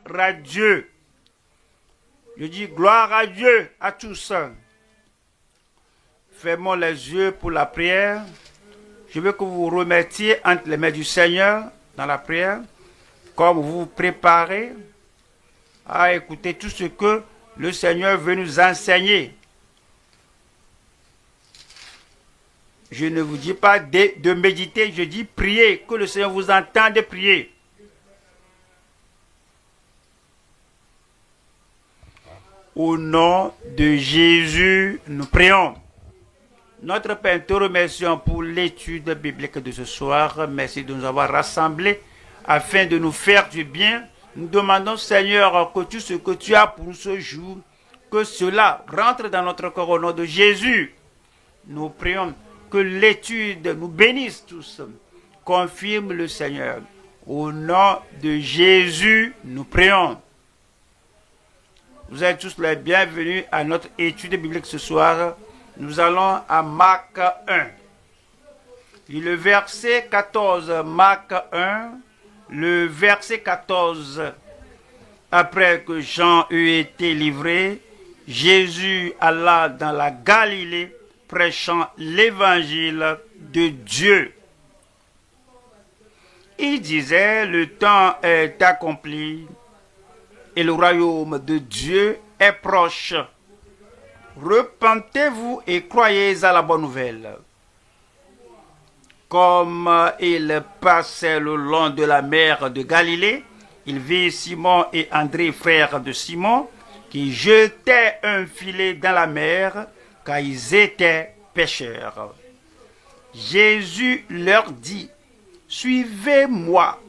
gloire à Dieu. Je dis gloire à Dieu, à tous. Fermons les yeux pour la prière. Je veux que vous vous remettiez entre les mains du Seigneur dans la prière, comme vous vous préparez à écouter tout ce que le Seigneur veut nous enseigner. Je ne vous dis pas de méditer, je dis prier, que le Seigneur vous entende prier. Au nom de Jésus, nous prions. Notre Père, te remercions pour l'étude biblique de ce soir. Merci de nous avoir rassemblés afin de nous faire du bien. Nous demandons, Seigneur, que tout ce que tu as pour ce jour, que cela rentre dans notre corps au nom de Jésus. Nous prions que l'étude nous bénisse tous. Confirme le Seigneur. Au nom de Jésus, nous prions. Vous êtes tous les bienvenus à notre étude biblique ce soir. Nous allons à Marc 1. Et le verset 14, Marc 1, le verset 14. Après que Jean eut été livré, Jésus alla dans la Galilée, prêchant l'évangile de Dieu. Il disait, le temps est accompli et le royaume de Dieu est proche. Repentez-vous et croyez à la bonne nouvelle. Comme il passait le long de la mer de Galilée, il vit Simon et André, frères de Simon, qui jetaient un filet dans la mer, car ils étaient pêcheurs. Jésus leur dit, « Suivez-moi,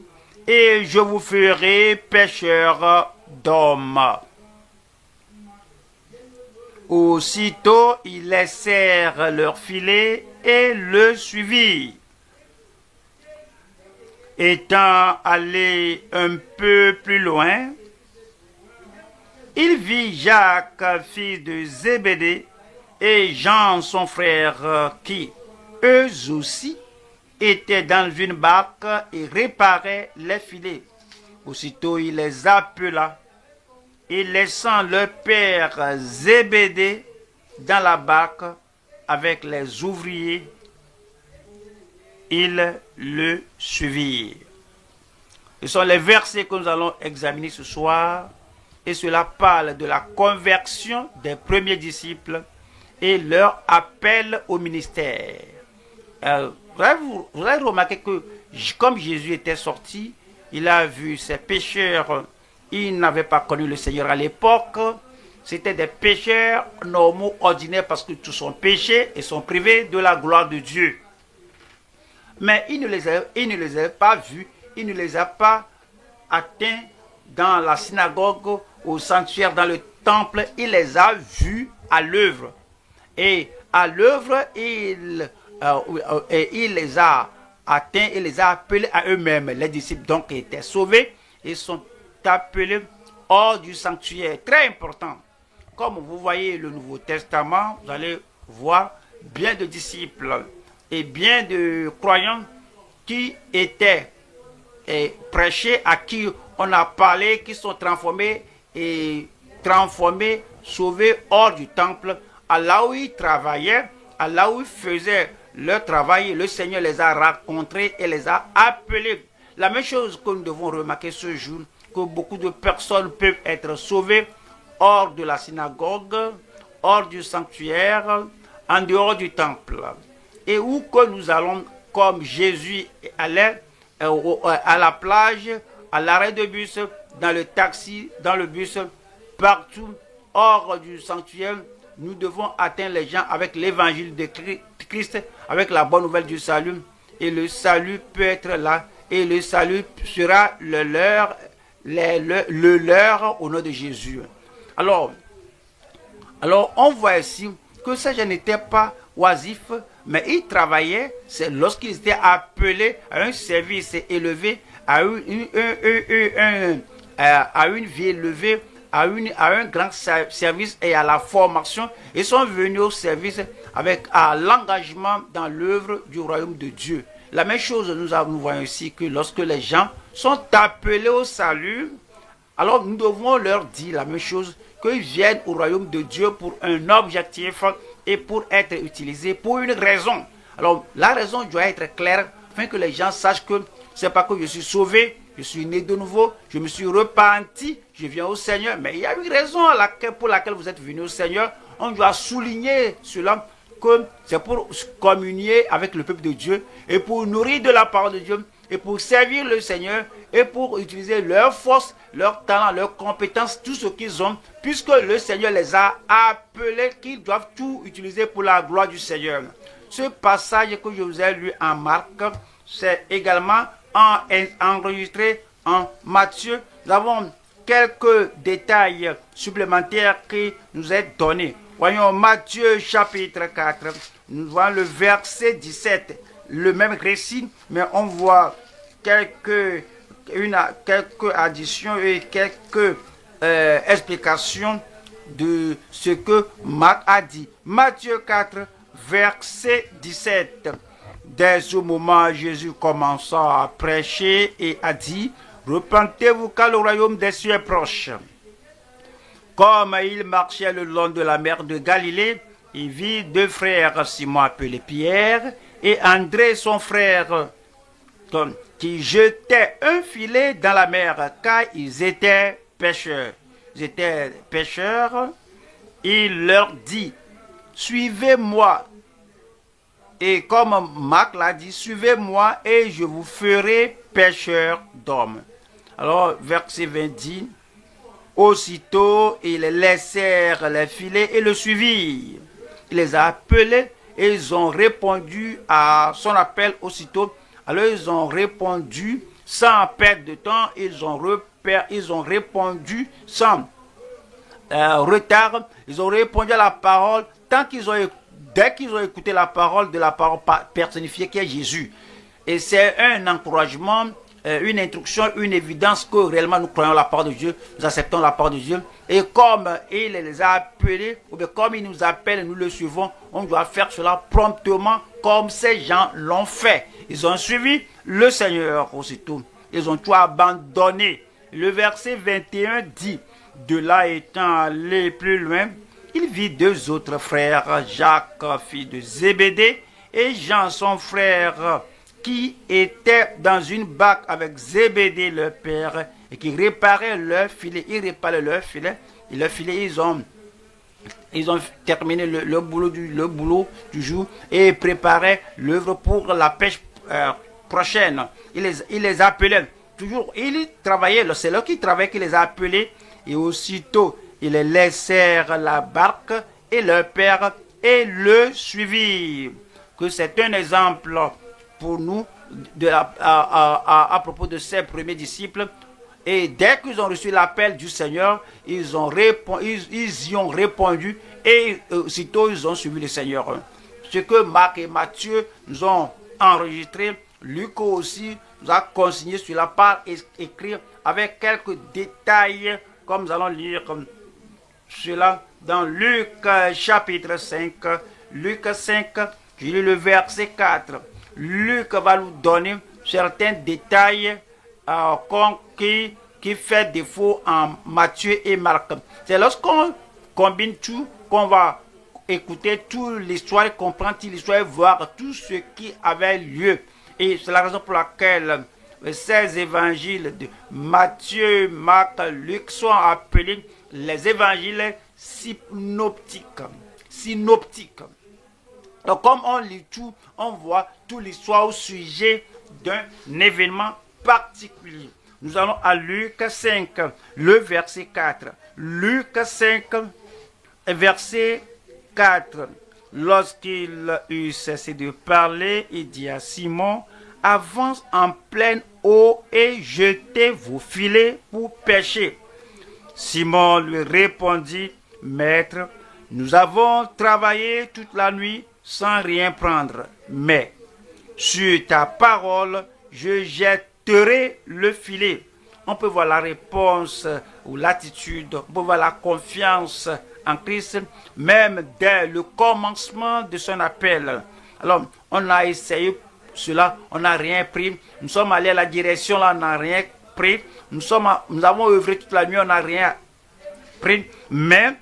et je vous ferai pêcheurs d'hommes. » Aussitôt, ils laissèrent leur filet et le suivirent. Étant allé un peu plus loin, il vit Jacques, fils de Zébédée, et Jean, son frère, qui, eux aussi, étaient dans une barque et réparaient les filets. Aussitôt, il les appela. Et laissant leur père Zébédée dans la barque avec les ouvriers, ils le suivirent. Ce sont les versets que nous allons examiner ce soir, et cela parle de la conversion des premiers disciples et leur appel au ministère. Vous avez remarqué que comme Jésus était sorti, il a vu ces pécheurs. Ils n'avaient pas connu le Seigneur à l'époque. C'était des pécheurs normaux, ordinaires, parce que tous sont péchés et sont privés de la gloire de Dieu. Mais il ne les a pas vus, il ne les a pas atteints dans la synagogue, au sanctuaire, dans le temple. Il les a vus à l'œuvre. Et à l'œuvre, il les a atteints et les a appelés à eux-mêmes. Les disciples donc étaient sauvés et sont appelés hors du sanctuaire. Très important. Comme vous voyez le Nouveau Testament, vous allez voir bien de disciples et bien de croyants qui étaient prêchés, à qui on a parlé, qui sont transformés, sauvés hors du temple, à là où ils travaillaient, à là où ils faisaient leur travail. Le Seigneur les a rencontrés et les a appelés. La même chose que nous devons remarquer ce jour, que beaucoup de personnes peuvent être sauvées hors de la synagogue, hors du sanctuaire, en dehors du temple. Et où que nous allons, comme Jésus allait à la plage, à l'arrêt de bus, dans le taxi, dans le bus, partout, hors du sanctuaire, nous devons atteindre les gens avec l'évangile de Christ, avec la bonne nouvelle du salut. Et le salut peut être là, et le salut sera le leur au nom de Jésus. Alors on voit ici que ces gens n'étaient pas oisifs, mais ils travaillaient. C'est lorsqu'ils étaient appelés à un service élevé, à une vie élevée, à un grand service et à la formation. Ils sont venus au service avec l'engagement dans l'œuvre du royaume de Dieu. La même chose, nous voyons ici que lorsque les gens sont appelés au salut, Alors nous devons leur dire la même chose, qu'ils viennent au royaume de Dieu pour un objectif et pour être utilisés pour une raison. Alors la raison doit être claire afin que les gens sachent que c'est pas que je suis sauvé, je suis né de nouveau, je me suis repenti, je viens au Seigneur. Mais il y a une raison pour laquelle vous êtes venu au Seigneur. On doit souligner cela, que c'est pour communier avec le peuple de Dieu et pour nourrir de la parole de Dieu et pour servir le Seigneur et pour utiliser leur force, leur talent, leurs compétences, tout ce qu'ils ont, puisque le Seigneur les a appelés, qu'ils doivent tout utiliser pour la gloire du Seigneur. Ce passage que je vous ai lu en Marc, c'est également enregistré en Matthieu. Nous avons quelques détails supplémentaires qui nous est donnés. Voyons Matthieu chapitre 4, nous voyons le verset 17, le même récit, mais on voit quelques additions et quelques explications de ce que Marc a dit. Matthieu 4, verset 17. Dès ce moment, Jésus commença à prêcher et a dit, « Repentez-vous car le royaume des cieux est proche. » Comme il marchait le long de la mer de Galilée, il vit deux frères, Simon appelé Pierre, et André son frère, qui jetaient un filet dans la mer, car ils étaient pêcheurs. Ils étaient pêcheurs. Il leur dit, « Suivez-moi. » Et comme Marc l'a dit, « Suivez-moi et je vous ferai pêcheurs d'hommes. » Alors, verset 20 dit, « Aussitôt, ils laissèrent les filets et le suivirent. Il les a appelés et ils ont répondu à son appel aussitôt. Alors, ils ont répondu sans perdre de temps, ils ont répondu sans retard, ils ont répondu à la parole dès qu'ils ont écouté la parole personnifiée qui est Jésus. Et c'est un encouragement, une instruction, une évidence que réellement nous croyons la parole de Dieu, nous acceptons la parole de Dieu. Et comme il les a appelés, ou bien comme il nous appelle, nous le suivons, on doit faire cela promptement comme ces gens l'ont fait. Ils ont suivi le Seigneur aussitôt. Ils ont tout abandonné. Le verset 21 dit, « De là étant allé plus loin, il vit deux autres frères, Jacques, fils de Zébédée, et Jean, son frère, qui étaient dans une barque avec Zébédée, leur père, et qui réparaient leur filet. Ils réparaient leur filet. Et leur filet, ils ont terminé le boulot du jour et préparaient l'œuvre pour la pêche prochaine. Il les appelait. Toujours, ils travaillaient. C'est là qu'ils travaillaient qu'il les a appelés. Et aussitôt, ils laissèrent la barque et leur père et le suivirent. Que c'est un exemple pour nous à propos de ces premiers disciples. Et dès qu'ils ont reçu l'appel du Seigneur, ils y ont répondu et aussitôt ils ont suivi le Seigneur. Ce que Marc et Matthieu nous ont enregistré, Luc aussi nous a consigné sur la part écrire avec quelques détails, comme nous allons lire cela dans Luc chapitre 5. Luc 5, je lis le verset 4. Luc va nous donner certains détails qui fait défaut en Matthieu et Marc. C'est lorsqu'on combine tout qu'on va écouter toute l'histoire, comprendre toute l'histoire et voir tout ce qui avait lieu. Et c'est la raison pour laquelle ces évangiles de Matthieu, Marc, Luc sont appelés les évangiles synoptiques. Donc comme on lit tout, on voit toute l'histoire au sujet d'un événement particulier. Nous allons à Luc 5, le verset 4. Luc 5, verset 4. Lorsqu'il eut cessé de parler, il dit à Simon, « Avance en pleine eau et jetez vos filets pour pêcher. » Simon lui répondit, « Maître, nous avons travaillé toute la nuit sans rien prendre, mais sur ta parole, je jetterai le filet. » On peut voir la réponse ou l'attitude, on peut voir la confiance en Christ, même dès le commencement de son appel. Alors, on a essayé cela, on n'a rien pris. Nous sommes allés à la direction, là, on n'a rien pris, nous avons œuvré toute la nuit, on n'a rien pris, mais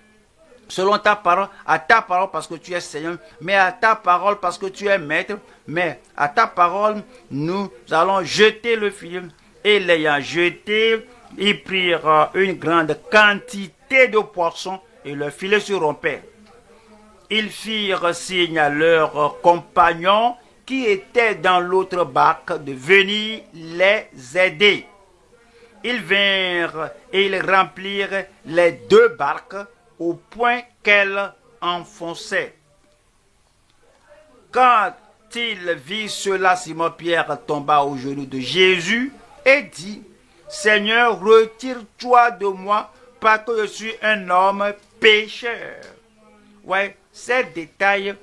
selon ta parole, à ta parole parce que tu es Seigneur, mais à ta parole parce que tu es Maître, mais à ta parole, nous allons jeter le filet. Et l'ayant jeté, ils prirent une grande quantité de poissons et le filet se rompait. Ils firent signe à leurs compagnons qui étaient dans l'autre barque de venir les aider. Ils vinrent et ils remplirent les deux barques au point qu'elles enfonçaient. Quand il vit cela, Simon-Pierre tomba aux genoux de Jésus et dit, « Seigneur, retire-toi de moi, parce que je suis un homme pécheur. » Ouais, ces détails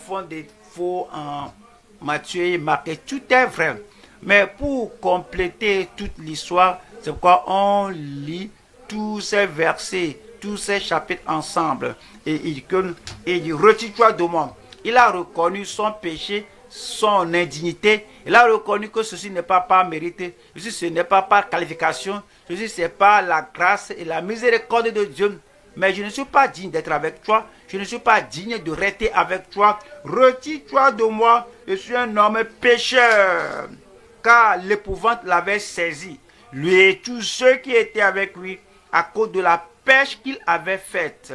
font des faux en Matthieu et Marc, et tout est vrai. Mais pour compléter toute l'histoire, c'est pourquoi on lit tous ces versets, tous ces chapitres ensemble. Et il dit, retire-toi de moi. Il a reconnu son péché, son indignité. Il a reconnu que ceci n'est pas par mérite, ceci ce n'est pas par qualification, ceci c'est par la grâce et la miséricorde de Dieu. Mais je ne suis pas digne d'être avec toi, je ne suis pas digne de rester avec toi. Retire-toi de moi, je suis un homme pécheur. Car l'épouvante l'avait saisi, lui et tous ceux qui étaient avec lui, à cause de la pêche qu'il avait faite.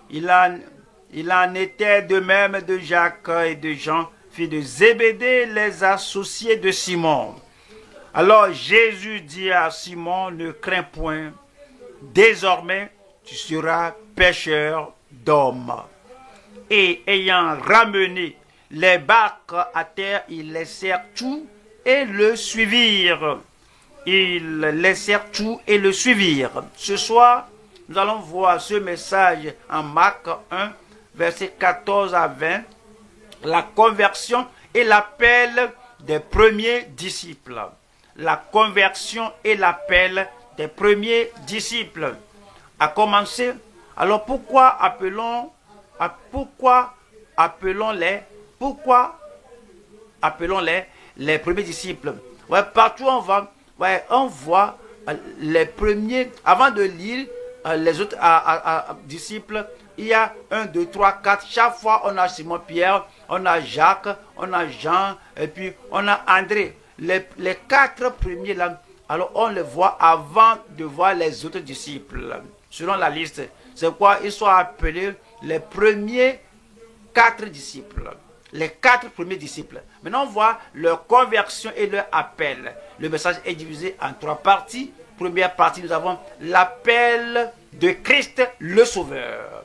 Il en était de même de Jacques et de Jean, fils de Zébédée, les associés de Simon. Alors Jésus dit à Simon, ne crains point, désormais tu seras pêcheur d'hommes. Et ayant ramené les barques à terre, ils laissèrent tout et le suivirent. Ils laissèrent tout et le suivirent. Ce soir, nous allons voir ce message en Marc 1, versets 14 à 20. La conversion et l'appel des premiers disciples. La conversion et l'appel des premiers disciples. À commencer, alors pourquoi appelons-les les premiers disciples? Ouais, partout on voit les premiers, avant de lire les autres disciples, il y a 1, 2, 3, 4, chaque fois on a Simon-Pierre, on a Jacques, on a Jean, et puis on a André. Les 4 premiers là, alors on les voit avant de voir les autres disciples. Selon la liste, c'est quoi? Ils sont appelés les premiers 4 disciples. Les 4 premiers disciples. Maintenant, on voit leur conversion et leur appel. Le message est divisé en 3 parties. Première partie, nous avons l'appel de Christ le Sauveur.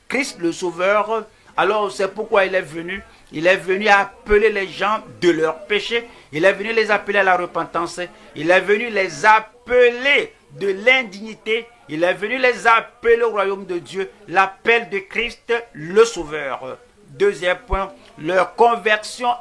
Christ le Sauveur, alors c'est pourquoi il est venu. Il est venu appeler les gens de leur péché. Il est venu les appeler à la repentance. Il est venu les appeler de l'indignité. Il est venu les appeler au royaume de Dieu. L'appel de Christ le Sauveur. Deuxième point, leur conversion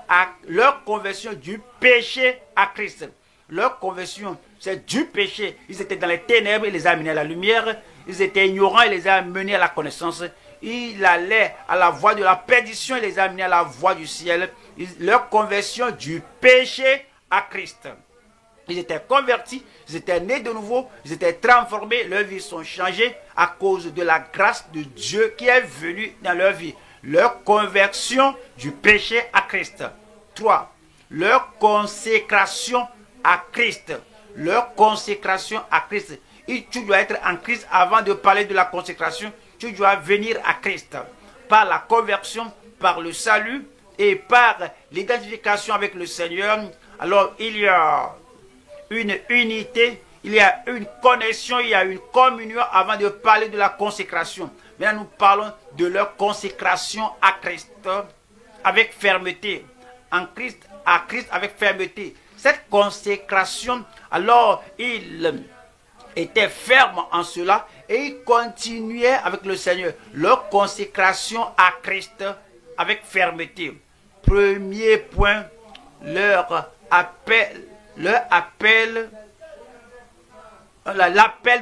du péché à Christ. Leur conversion, c'est du péché. Ils étaient dans les ténèbres, il les a amenés à la lumière. Ils étaient ignorants, il les a amenés à la connaissance. Il allait à la voie de la perdition, il les a amenés à la voie du ciel. Leur conversion du péché à Christ. Ils étaient convertis, ils étaient nés de nouveau, ils étaient transformés, leurs vies sont changées à cause de la grâce de Dieu qui est venue dans leur vie. Leur conversion du péché à Christ. 3. Leur consécration à Christ. Leur consécration à Christ. Et tu dois être en Christ avant de parler de la consécration. Tu dois venir à Christ. Par la conversion, par le salut et par l'identification avec le Seigneur. Alors il y a une unité, il y a une connexion, il y a une communion avant de parler de la consécration. Maintenant, nous parlons de leur consécration à Christ avec fermeté. En Christ, à Christ avec fermeté. Cette consécration, alors, il était ferme en cela et il continuait avec le Seigneur. Leur consécration à Christ avec fermeté. Premier point, l'appel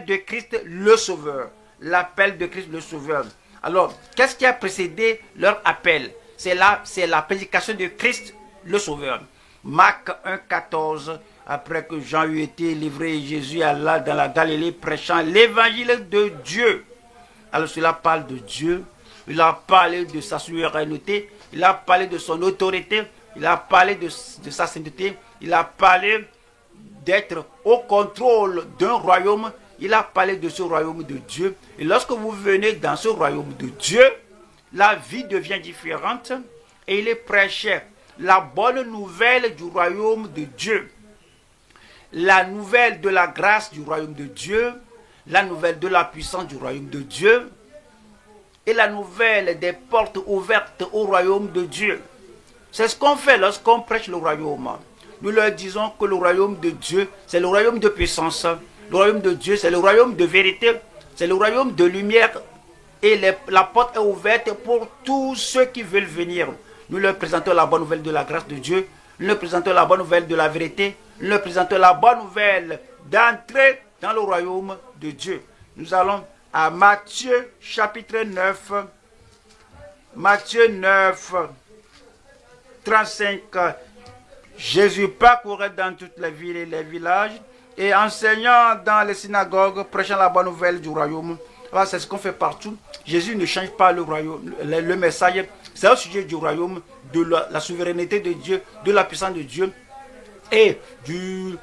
de Christ le Sauveur. L'appel de Christ le Sauveur. Alors, qu'est-ce qui a précédé leur appel? C'est la prédication de Christ le Sauveur. Marc 1, 14 après que Jean eut été livré, Jésus alla dans la Galilée prêchant l'évangile de Dieu. Alors cela parle de Dieu, il a parlé de sa souveraineté, il a parlé de son autorité, il a parlé de sa sainteté, il a parlé d'être au contrôle d'un royaume, il a parlé de ce royaume de Dieu. Et lorsque vous venez dans ce royaume de Dieu, la vie devient différente et il est prêché la bonne nouvelle du royaume de Dieu. La nouvelle de la grâce du royaume de Dieu, la nouvelle de la puissance du royaume de Dieu et la nouvelle des portes ouvertes au royaume de Dieu. C'est ce qu'on fait lorsqu'on prêche le royaume. Nous leur disons que le royaume de Dieu, c'est le royaume de puissance. Le royaume de Dieu, c'est le royaume de vérité, c'est le royaume de lumière et la porte est ouverte pour tous ceux qui veulent venir. Nous leur présentons la bonne nouvelle de la grâce de Dieu, nous leur présentons la bonne nouvelle de la vérité, nous leur présentons la bonne nouvelle d'entrer dans le royaume de Dieu. Nous allons à Matthieu chapitre 9, Matthieu 9, 35. Jésus parcourait dans toutes les villes et les villages et enseignant dans les synagogues, prêchant la bonne nouvelle du royaume. Alors, c'est ce qu'on fait partout. Jésus ne change pas le royaume, le message. C'est au sujet du royaume, de la souveraineté de Dieu, de la puissance de Dieu et du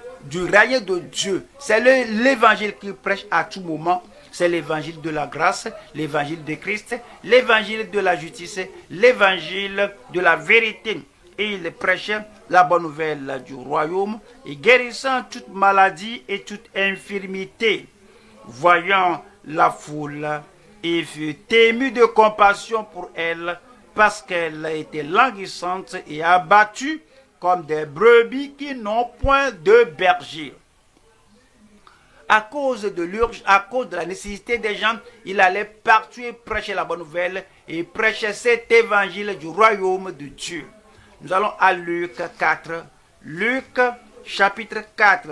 règne de Dieu. C'est l'évangile qu'il prêche à tout moment. C'est l'évangile de la grâce, l'évangile de Christ, l'évangile de la justice, l'évangile de la vérité. Et il prêchait la bonne nouvelle du royaume et guérissant toute maladie et toute infirmité. Voyant la foule, il fut ému de compassion pour elle parce qu'elle était languissante et abattue comme des brebis qui n'ont point de berger. À cause de la nécessité des gens, il allait partout et prêcher la bonne nouvelle et prêcher cet évangile du royaume de Dieu. Nous allons à Luc 4. Luc chapitre 4,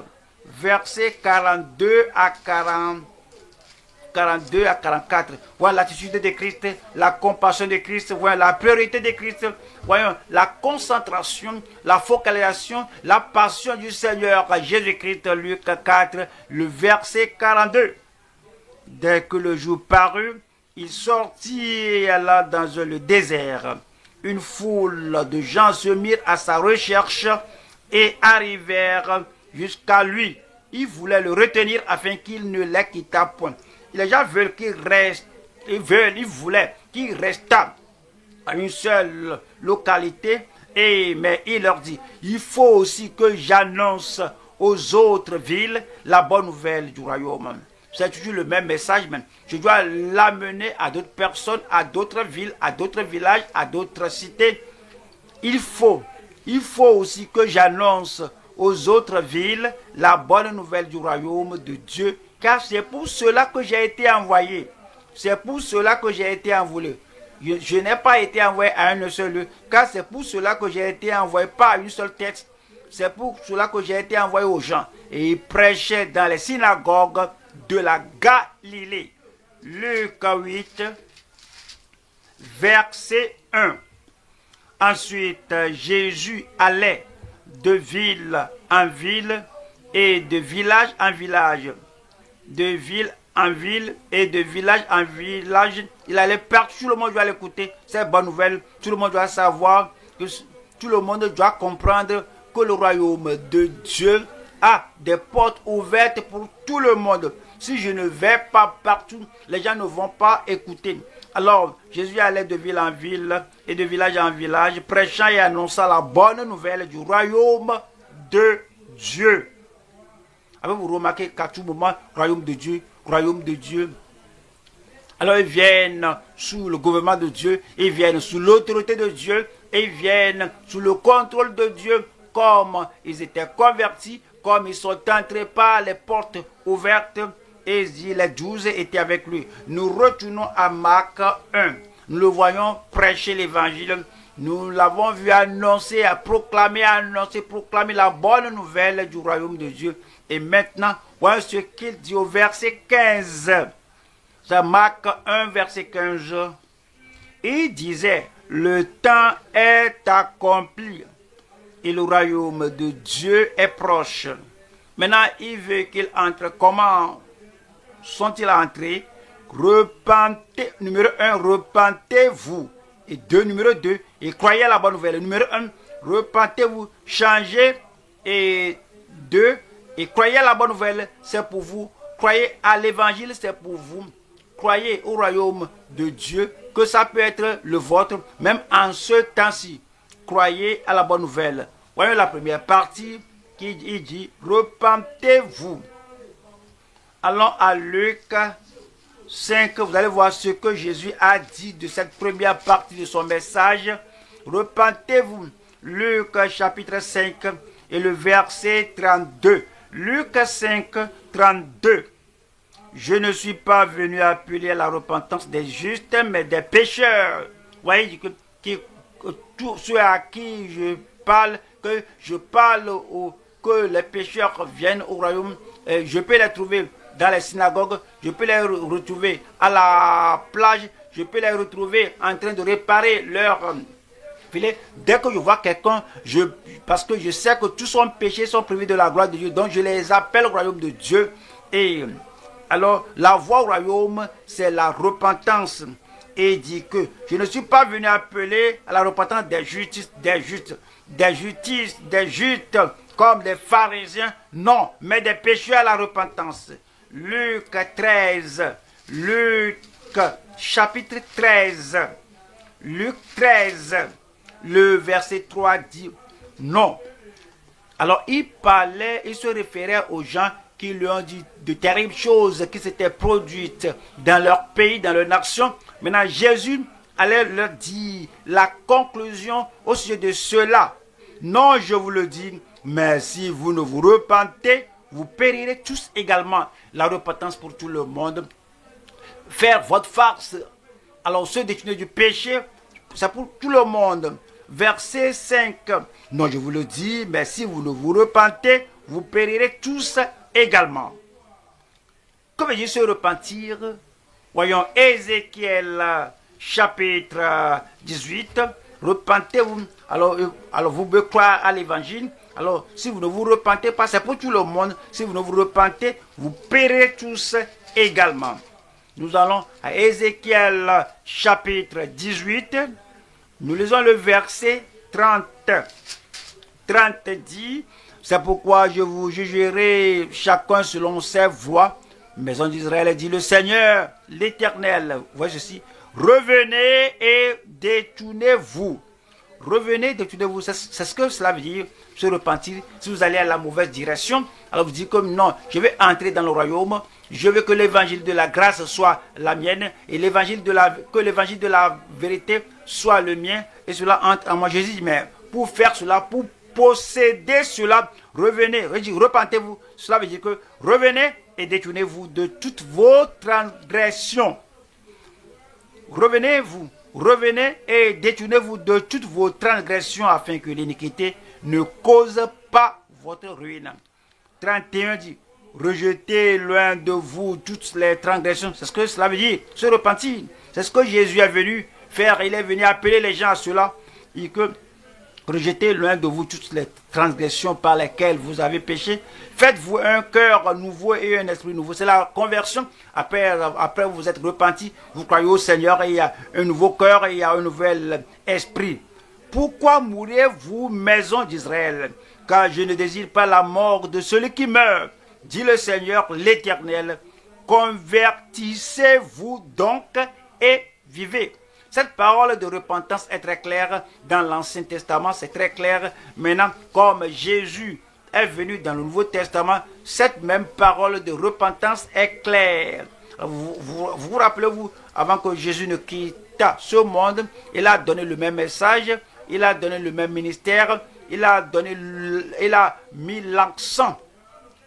versets 42 à 44. Voyons l'attitude de Christ, la compassion de Christ, voyons la priorité de Christ, voyons la concentration, la focalisation, la passion du Seigneur Jésus-Christ. Luc 4, le verset 42. Dès que le jour parut, il sortit et alla dans le désert. Une foule de gens se mirent à sa recherche et arrivèrent jusqu'à lui. Ils voulaient le retenir afin qu'il ne les quittât point. Les gens veulent qu'il reste, ils voulaient qu'il restât à une seule localité. Mais il leur dit, il faut aussi que j'annonce aux autres villes la bonne nouvelle du royaume. C'est toujours le même message, mais je dois l'amener à d'autres personnes, à d'autres villes, à d'autres villages, à d'autres cités. Il faut aussi que j'annonce aux autres villes la bonne nouvelle du royaume de Dieu, car c'est pour cela que j'ai été envoyé. C'est pour cela que j'ai été envoyé. Je n'ai pas été envoyé à un seul lieu, car c'est pour cela que j'ai été envoyé, pas à une seule tête. C'est pour cela que j'ai été envoyé aux gens. Et il prêchait dans les synagogues de la Galilée. Luc 8, verset 1. Ensuite, Jésus allait de ville en ville et de village en village. De ville en ville et de village en village. Il allait partout, tout le monde doit l'écouter. C'est bonne nouvelle. Tout le monde doit savoir, tout le monde doit comprendre que le royaume de Dieu a des portes ouvertes pour tout le monde. Si je ne vais pas partout, les gens ne vont pas écouter. Alors, Jésus allait de ville en ville et de village en village, prêchant et annonçant la bonne nouvelle du royaume de Dieu. Avez-vous remarqué qu'à tout moment, royaume de Dieu, royaume de Dieu. Alors, ils viennent sous le gouvernement de Dieu, ils viennent sous l'autorité de Dieu, et ils viennent sous le contrôle de Dieu, comme ils étaient convertis, comme ils sont entrés par les portes ouvertes. Et les 12 étaient avec lui. Nous retournons à Marc 1. Nous le voyons prêcher l'évangile. Nous l'avons vu annoncer, proclamer la bonne nouvelle du royaume de Dieu. Et maintenant, voyons ce qu'il dit au verset 15. C'est Marc 1, verset 15. Il disait, le temps est accompli et le royaume de Dieu est proche. Maintenant, il veut qu'ils entrent. Comment sont-ils entrés? Repentez, numéro 1, repentez-vous. Et numéro 2, et croyez à la bonne nouvelle. Numéro 1, repentez-vous, changez. Et 2, et croyez à la bonne nouvelle, c'est pour vous. Croyez à l'évangile, c'est pour vous. Croyez au royaume de Dieu, que ça peut être le vôtre, même en ce temps-ci. Croyez à la bonne nouvelle. Voyons la première partie qui dit, repentez-vous. Allons à Luc 5, vous allez voir ce que Jésus a dit de cette première partie de son message. Repentez-vous. Luc chapitre 5 et le verset 32. Luc 5, 32. Je ne suis pas venu appeler à la repentance des justes, mais des pécheurs. Vous voyez, tous ceux à qui je parle, que les pécheurs viennent au royaume, je peux les trouver dans les synagogues, je peux les retrouver à la plage, je peux les retrouver en train de réparer leur filet. Dès que je vois quelqu'un, parce que je sais que tous sont péchés, sont privés de la gloire de Dieu, donc je les appelle au royaume de Dieu. Et alors, la voie au royaume, c'est la repentance. Et il dit que je ne suis pas venu appeler à la repentance des justes, comme des pharisiens, non, mais des pécheurs à la repentance. Luc 13, Luc chapitre 13, Luc 13, le verset 3 dit non. Alors il se référait aux gens qui lui ont dit de terribles choses qui s'étaient produites dans leur pays, dans leur nation. Maintenant Jésus allait leur dire la conclusion au sujet de cela. Non, je vous le dis, mais si vous ne vous repentez, vous périrez tous également. La repentance pour tout le monde. Faire votre farce. Alors, se détourner du péché, c'est pour tout le monde. Verset 5. Non, je vous le dis, mais si vous ne vous repentez, vous périrez tous également. Que veut dire se repentir? Voyons Ézéchiel chapitre 18. Repentez-vous. Alors vous pouvez croire à l'évangile. Alors, si vous ne vous repentez pas, c'est pour tout le monde. Si vous ne vous repentez, vous périrez tous également. Nous allons à Ézéchiel chapitre 18. Nous lisons le verset 30. 30 dit, c'est pourquoi je vous jugerai chacun selon ses voies. Maison d'Israël, dit le Seigneur, l'Éternel. Voyez ceci. Revenez et détournez-vous. Revenez, détournez-vous. C'est ce que cela veut dire, se repentir. Si vous allez à la mauvaise direction, alors vous dites comme non, je vais entrer dans le royaume. Je veux que l'évangile de la grâce soit la mienne et que l'évangile de la vérité soit le mien. Et cela entre en moi. Jésus dit, mais pour faire cela, pour posséder cela, revenez. Repentez-vous. Cela veut dire que revenez et détournez-vous de toutes vos transgressions. Revenez et détournez-vous de toutes vos transgressions afin que l'iniquité ne cause pas votre ruine. 31 dit, rejetez loin de vous toutes les transgressions. C'est ce que cela veut dire, se repentir. C'est ce que Jésus est venu faire. Il est venu appeler les gens à cela. Et que rejetez loin de vous toutes les transgressions par lesquelles vous avez péché. Faites-vous un cœur nouveau et un esprit nouveau. C'est la conversion. Après vous êtes repenti, vous croyez au Seigneur et il y a un nouveau cœur et il y a un nouvel esprit. Pourquoi mourrez-vous, maison d'Israël? Car je ne désire pas la mort de celui qui meurt, dit le Seigneur l'Éternel. Convertissez-vous donc et vivez. Cette parole de repentance est très claire dans l'Ancien Testament, c'est très clair. Maintenant, comme Jésus est venu dans le Nouveau Testament, cette même parole de repentance est claire. Vous rappelez-vous, avant que Jésus ne quitta ce monde, il a donné le même message, il a donné le même ministère, il a mis l'accent.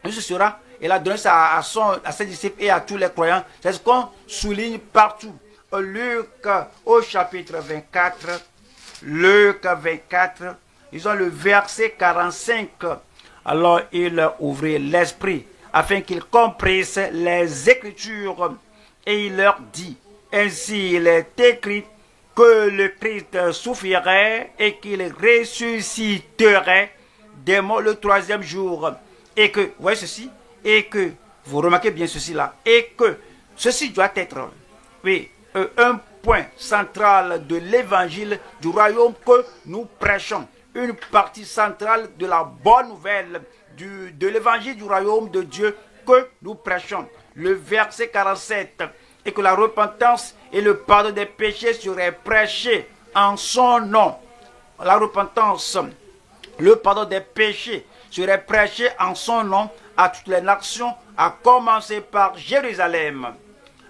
Ce sera, il a donné ça à ses disciples et à tous les croyants. C'est ce qu'on souligne partout. Luc au chapitre 24, Luc 24, ils ont le verset 45. Alors il ouvrit l'esprit afin qu'ils comprissent les Écritures et il leur dit, ainsi il est écrit, que le Christ souffrirait et qu'il ressusciterait des morts le troisième jour. Et que, voyez ceci, et que, vous remarquez bien ceci là, et que ceci doit être, oui, un point central de l'évangile du royaume que nous prêchons. Une partie centrale de la bonne nouvelle de l'évangile du royaume de Dieu que nous prêchons. Le verset 47, et que la repentance et le pardon des péchés seraient prêchés en son nom. La repentance, le pardon des péchés serait prêché en son nom à toutes les nations, à commencer par Jérusalem.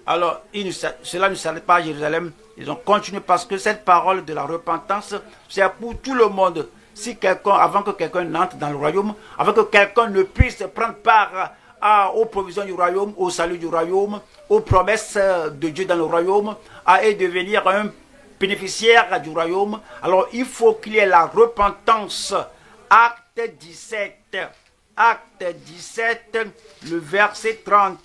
Alors, cela ne s'arrête pas à Jérusalem. Ils ont continué parce que cette parole de la repentance, c'est pour tout le monde. Si quelqu'un, avant que quelqu'un n'entre dans le royaume, avant que quelqu'un ne puisse prendre part aux provisions du royaume, au salut du royaume, aux promesses de Dieu dans le royaume, et devenir un bénéficiaire du royaume, alors il faut qu'il y ait la repentance. Acte 17, Acte 17, le verset 30.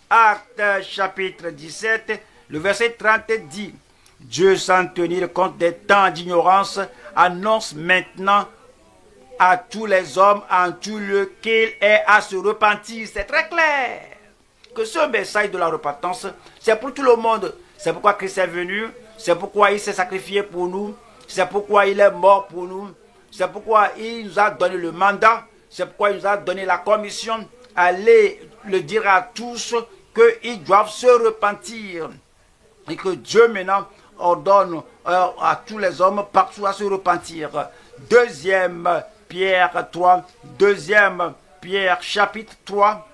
Acte chapitre 17, le verset 30 dit: Dieu, sans tenir compte des temps d'ignorance, annonce maintenant à tous les hommes en tout lieu qu'il est à se repentir. C'est très clair que ce message de la repentance, c'est pour tout le monde. C'est pourquoi Christ est venu, c'est pourquoi il s'est sacrifié pour nous, c'est pourquoi il est mort pour nous, c'est pourquoi il nous a donné le mandat, c'est pourquoi il nous a donné la commission. Allez le dire à tous qu'ils doivent se repentir. Et que Dieu maintenant ordonne à tous les hommes partout à se repentir. Deuxième Pierre 3, deuxième Pierre chapitre 3,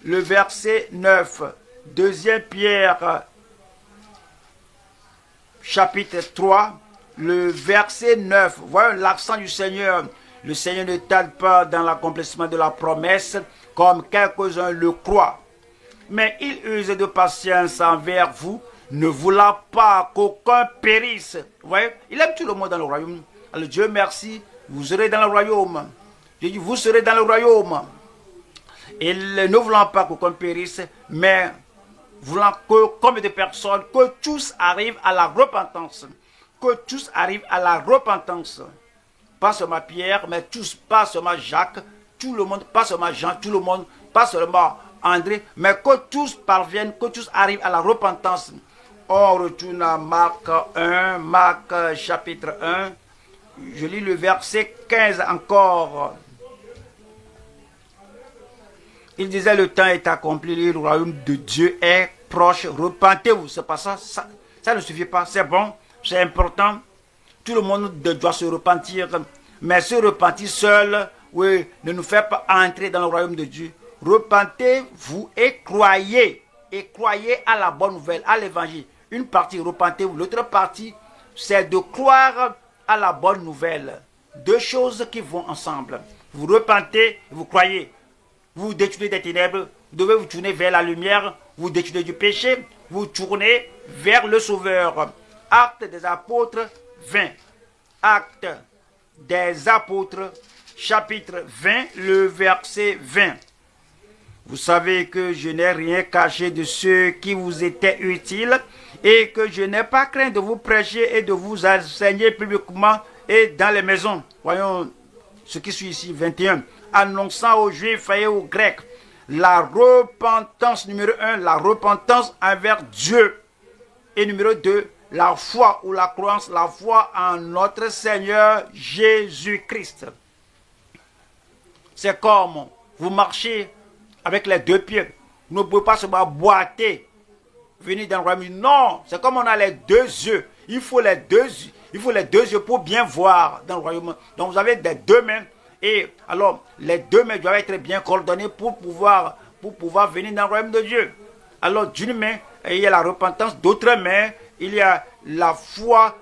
le verset 9. Deuxième Pierre chapitre 3, le verset 9. Voyons l'accent du Seigneur. Le Seigneur ne tarde pas dans l'accomplissement de la promesse, comme quelques-uns le croient. Mais il use de patience envers vous, ne voulant pas qu'aucun périsse. Vous voyez, il aime tout le monde dans le royaume. Alors Dieu merci, vous serez dans le royaume. Dieu dit, vous serez dans le royaume. Et ne voulant pas qu'aucun périsse, mais voulant que, comme des personnes, que tous arrivent à la repentance. Que tous arrivent à la repentance. Pas seulement Pierre, mais tous, pas seulement Jacques, tout le monde, pas seulement Jean, tout le monde, pas seulement André, mais que tous parviennent, que tous arrivent à la repentance. On retourne à Marc 1, Marc chapitre 1. Je lis le verset 15 encore. Il disait, le temps est accompli, le royaume de Dieu est proche, repentez-vous. C'est pas ça, ça ne suffit pas, c'est bon, c'est important. Tout le monde doit se repentir, mais se repentir seul, oui, ne nous fait pas entrer dans le royaume de Dieu. Repentez-vous et croyez à la bonne nouvelle, à l'évangile. Une partie, repentez-vous. L'autre partie, c'est de croire à la bonne nouvelle. Deux choses qui vont ensemble. Vous repentez, vous croyez. Vous vous détournez des ténèbres, vous devez vous tourner vers la lumière, vous détournez du péché, vous tournez vers le Sauveur. Acte des apôtres 20. Acte des apôtres, chapitre 20, le verset 20. Vous savez que je n'ai rien caché de ce qui vous était utile et que je n'ai pas craint de vous prêcher et de vous enseigner publiquement et dans les maisons. Voyons ce qui suit ici, 21. Annonçant aux Juifs et aux Grecs la repentance, numéro 1, la repentance envers Dieu. Et numéro 2, la foi ou la croyance, la foi en notre Seigneur Jésus-Christ. C'est comme vous marchez avec les deux pieds. Vous ne pouvez pas seulement boiter, venir dans le royaume. Non, c'est comme on a les deux yeux. Il faut les deux yeux pour bien voir dans le royaume. Donc vous avez des deux mains. Et alors, les deux mains doivent être bien coordonnées pour pouvoir venir dans le royaume de Dieu. Alors, d'une main, il y a la repentance. D'autre main, il y a la foi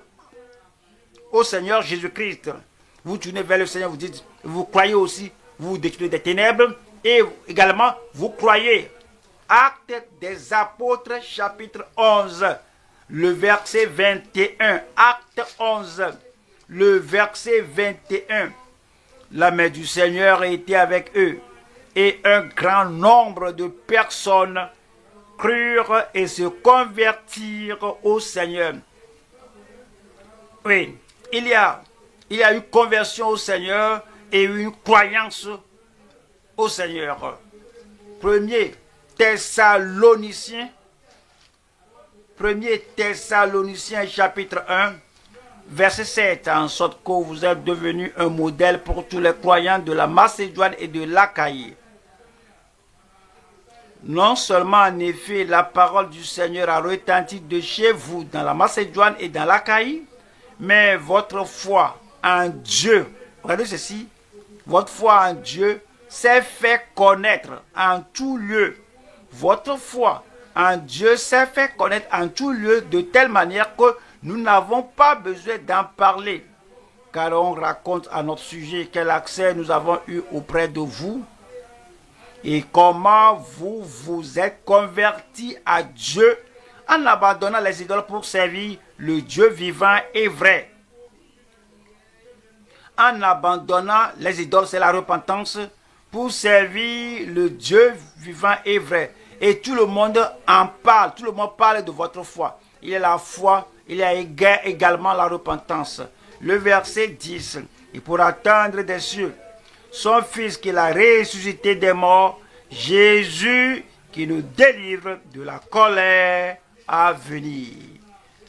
au Seigneur Jésus-Christ. Vous tournez vers le Seigneur, vous dites, vous croyez aussi, vous détruisez des ténèbres. Et également, vous croyez. Acte des apôtres, chapitre 11, le verset 21. Acte 11, le verset 21. La main du Seigneur était avec eux, et un grand nombre de personnes crurent et se convertirent au Seigneur. Oui, il y a une conversion au Seigneur et une croyance au Seigneur. Premier Thessaloniciens, chapitre 1, verset 7, en sorte que vous êtes devenus un modèle pour tous les croyants de la Macédoine et de l'Achaïe. Non seulement en effet la parole du Seigneur a retenti de chez vous dans la Macédoine et dans l'Achaïe, mais votre foi en Dieu, regardez ceci, votre foi en Dieu s'est fait connaître en tout lieu. Votre foi en Dieu s'est fait connaître en tout lieu de telle manière que nous n'avons pas besoin d'en parler, car on raconte à notre sujet quel accès nous avons eu auprès de vous et comment vous vous êtes convertis à Dieu en abandonnant les idoles pour servir le Dieu vivant et vrai. En abandonnant les idoles, c'est la repentance, pour servir le Dieu vivant et vrai. Et tout le monde en parle, tout le monde parle de votre foi. Il y a la foi, il y a également la repentance. Le verset 10, et pour attendre des cieux son Fils qu'il a ressuscité des morts, Jésus qui nous délivre de la colère à venir.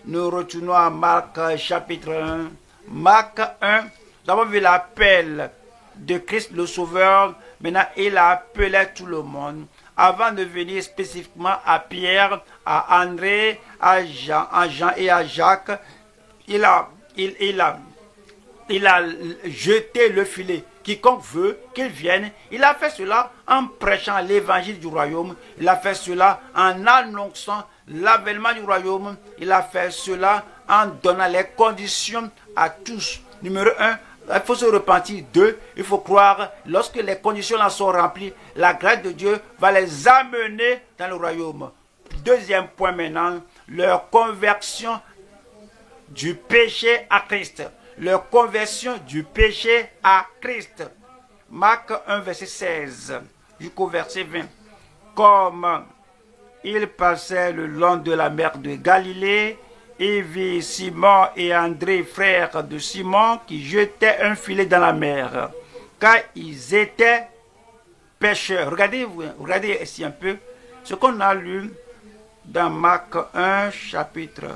Nous retournons à Marc chapitre 1. Marc 1, nous avons vu l'appel de Christ le Sauveur. Maintenant, il appelait tout le monde. Avant de venir spécifiquement à Pierre, à André, à Jean et à Jacques, il a jeté le filet. Quiconque veut qu'il vienne, il a fait cela en prêchant l'évangile du royaume. Il a fait cela en annonçant l'avènement du royaume. Il a fait cela en donnant les conditions à tous. Numéro 1, il faut se repentir. 2, il faut croire. Lorsque les conditions là sont remplies, la grâce de Dieu va les amener dans le royaume. Deuxième point maintenant, leur conversion du péché à Christ. Leur conversion du péché à Christ. Marc 1, verset 16 jusqu'au verset 20. Comme il passait le long de la mer de Galilée, il vit Simon et André, frères de Simon, qui jetaient un filet dans la mer, car ils étaient pêcheurs. Regardez ici un peu ce qu'on a lu dans Marc 1, chapitre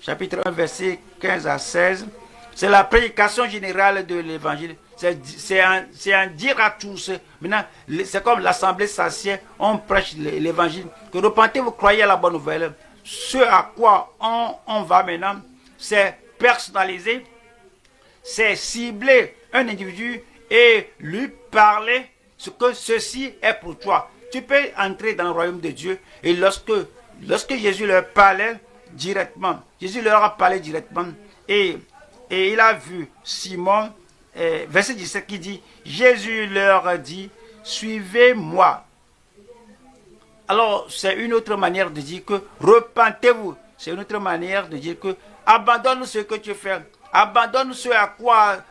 1, verset 15 à 16. C'est la prédication générale de l'évangile. C'est un dire à tous. Maintenant, c'est comme l'assemblée s'assied, on prêche l'évangile. Que repentez-vous, croyez à la bonne nouvelle. Ce à quoi on va maintenant, c'est personnaliser, c'est cibler un individu et lui parler ce que ceci est pour toi. Tu peux entrer dans le royaume de Dieu et lorsque Jésus leur parlait directement, Jésus leur a parlé directement et il a vu Simon, verset 17 qui dit, Jésus leur dit, suivez-moi. Alors, c'est une autre manière de dire que repentez-vous. C'est une autre manière de dire que abandonne ce que tu fais. Abandonne ce à quoi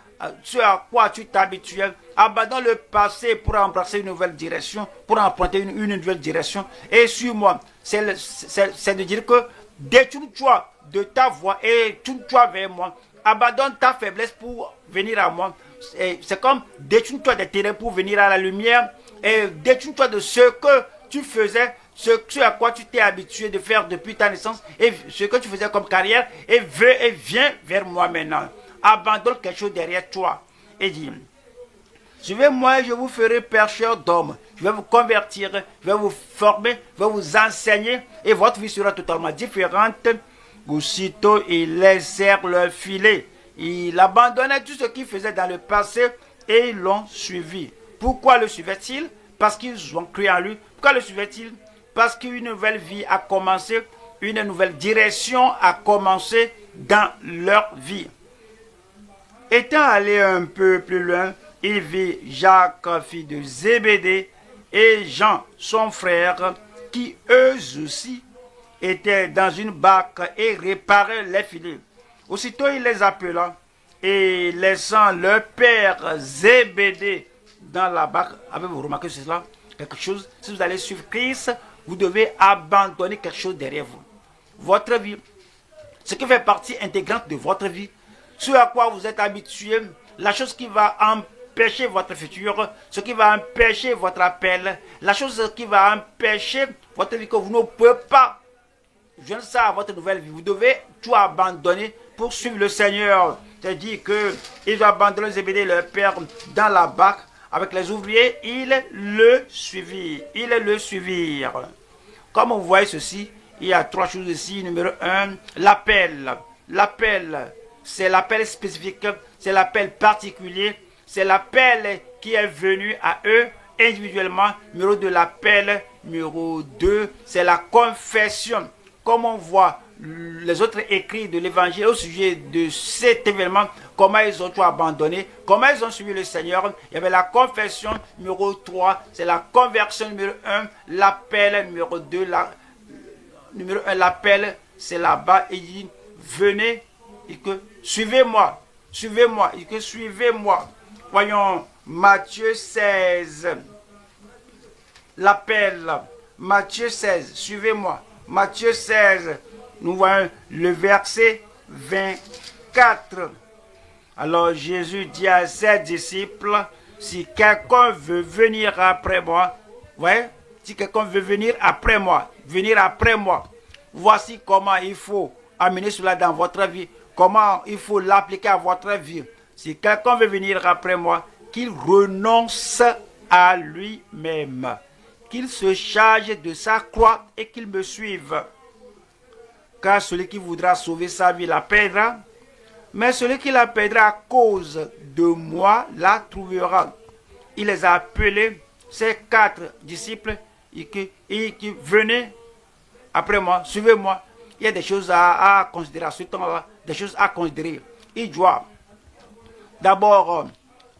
tu t'habituais. Abandonne le passé pour embrasser une nouvelle direction, pour emprunter une nouvelle direction. Et suis-moi. C'est de dire que détourne-toi de ta voie et tourne-toi vers moi. Abandonne ta faiblesse pour venir à moi. C'est comme détourne-toi des terrains pour venir à la lumière. Et détourne-toi de ce que tu faisais, ce à quoi tu t'es habitué de faire depuis ta naissance et ce que tu faisais comme carrière et viens vers moi maintenant. Abandonne quelque chose derrière toi et dis, suivez-moi, je vous ferai pêcheur d'hommes. Je vais vous convertir, je vais vous former, je vais vous enseigner et votre vie sera totalement différente. Aussitôt, ils laissèrent leur filet. Ils abandonnaient tout ce qu'ils faisaient dans le passé et ils l'ont suivi. Pourquoi le suivaient-ils? Parce qu'ils ont cru en lui. Pourquoi le suivaient-ils? Parce qu'une nouvelle vie a commencé, une nouvelle direction a commencé dans leur vie. Étant allé un peu plus loin, il vit Jacques, fils de Zébédée, et Jean, son frère, qui eux aussi étaient dans une barque et réparaient les filets. Aussitôt il les appela et laissant leur père Zébédée dans la barque. Avez-vous remarqué cela? Quelque chose, si vous allez suivre Christ, vous devez abandonner quelque chose derrière vous. Votre vie, ce qui fait partie intégrante de votre vie, ce à quoi vous êtes habitué, la chose qui va empêcher votre futur, ce qui va empêcher votre appel, la chose qui va empêcher votre vie que vous ne pouvez pas joindre ça à votre nouvelle vie. Vous devez tout abandonner pour suivre le Seigneur. C'est-à-dire qu'ils ont abandonné Zébédée, leur père, dans la barque avec les ouvriers. Ils le suivirent. Ils le suivirent. Comme vous voyez ceci, il y a trois choses ici. Numéro 1, l'appel. L'appel, c'est l'appel spécifique, c'est l'appel particulier, c'est l'appel qui est venu à eux individuellement. Numéro 2, l'appel. Numéro 2, c'est la confession. Comme on voit les autres écrits de l'évangile au sujet de cet événement, comment ils ont tout abandonné, comment ils ont suivi le Seigneur. Il y avait la confession. Numéro 3, c'est la conversion. Numéro 1, l'appel. Numéro 2, numéro 1, l'appel, c'est là-bas. Il dit, venez et que suivez-moi. Suivez-moi et que suivez-moi. Voyons Matthieu 16. L'appel. Matthieu 16, suivez-moi. Matthieu 16, nous voyons le verset 24. Alors Jésus dit à ses disciples, si quelqu'un veut venir après moi, ouais, si quelqu'un veut venir après moi, voici comment il faut amener cela dans votre vie, comment il faut l'appliquer à votre vie. Si quelqu'un veut venir après moi, qu'il renonce à lui-même, qu'il se charge de sa croix et qu'il me suive. Car celui qui voudra sauver sa vie la perdra, mais celui qui la perdra à cause de moi la trouvera. Il les a appelés, ces 4 disciples, et qui venaient après moi, suivez-moi. Il y a des choses à considérer à ce temps-là, des choses à considérer. Ils doivent d'abord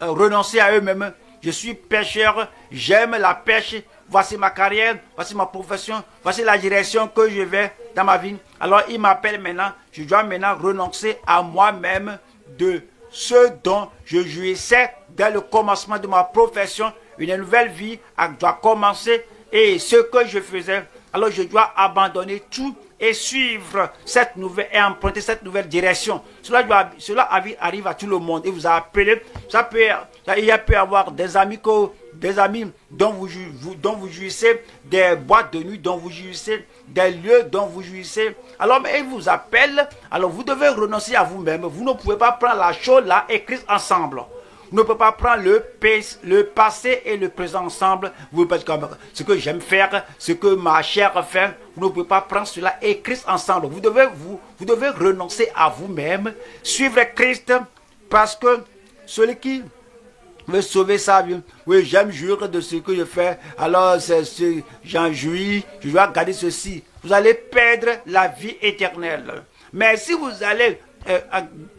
renoncer à eux-mêmes. Je suis pêcheur, j'aime la pêche. Voici ma carrière, voici ma profession, voici la direction que je vais dans ma vie. Alors il m'appelle maintenant, je dois maintenant renoncer à moi-même de ce dont je jouissais dès le commencement de ma profession. Une nouvelle vie doit commencer et ce que je faisais, alors je dois abandonner tout et suivre cette nouvelle et emprunter cette nouvelle direction. Cela arrive à tout le monde. Il vous a appelé. Il peut y avoir des amis dont vous jouissez, des boîtes de nuit dont vous jouissez, des lieux dont vous jouissez. Alors, mais il vous appelle. Alors, vous devez renoncer à vous-même. Vous ne pouvez pas prendre la chose là écrite ensemble. Vous ne pouvez pas prendre le passé et le présent ensemble. Vous pouvez pas dire ce que j'aime faire, ce que ma chair fait. Vous ne pouvez pas prendre cela écrit ensemble. Vous devez renoncer à vous-même, suivre Christ, parce que celui qui veut sauver sa vie, oui, j'aime jouir de ce que je fais, alors j'en jouis, je dois garder ceci. Vous allez perdre la vie éternelle. Mais si vous allez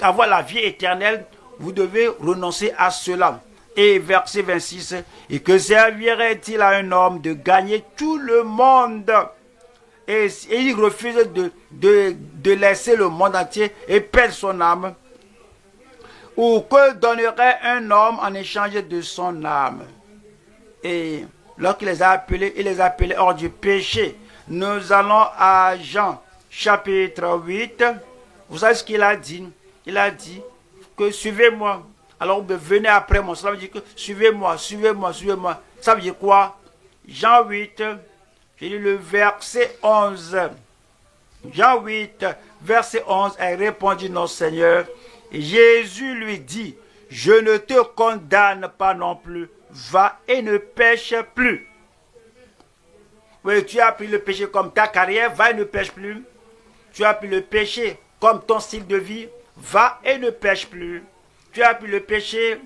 avoir la vie éternelle, vous devez renoncer à cela. Et verset 26, et que servirait-il à un homme de gagner tout le monde et il refuse de laisser le monde entier et perdre son âme? Ou que donnerait un homme en échange de son âme? Et lorsqu'il les a appelés, il les a appelés hors du péché. Nous allons à Jean chapitre 8. Vous savez ce qu'il a dit? Il a dit que suivez-moi. Alors venez après moi. Cela veut dire que suivez-moi, suivez-moi, suivez-moi. Ça veut dire quoi? Jean 8, j'ai lu le verset 11. Jean 8, verset 11, elle répondit notre Seigneur. Et Jésus lui dit, je ne te condamne pas non plus. Va et ne pêche plus. Oui, tu as pris le péché comme ta carrière, va et ne pêche plus. Tu as pris le péché comme ton style de vie, va et ne pêche plus. Tu as pris le péché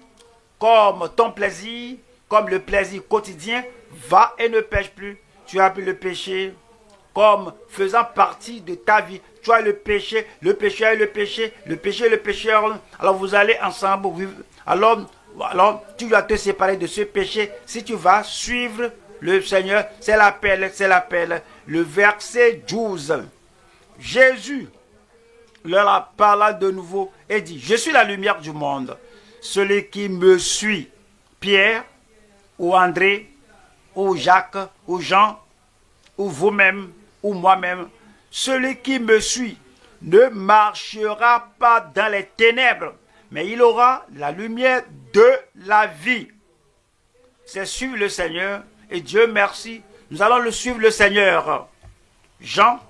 comme ton plaisir, comme le plaisir quotidien, va et ne pêche plus. Tu as pris le péché comme faisant partie de ta vie. Tu as le péché, le pécheur et le péché, le péché et le pécheur. Alors vous allez ensemble vivre. Alors tu dois te séparer de ce péché si tu vas suivre le Seigneur. C'est l'appel, c'est l'appel. Le verset 12. Jésus leur parla de nouveau et dit, je suis la lumière du monde. Celui qui me suit, Pierre, ou André, ou Jacques, ou Jean, ou vous-même, ou moi-même, celui qui me suit, ne marchera pas dans les ténèbres, mais il aura la lumière de la vie. C'est suivre le Seigneur, et Dieu merci, nous allons le suivre le Seigneur. Jean,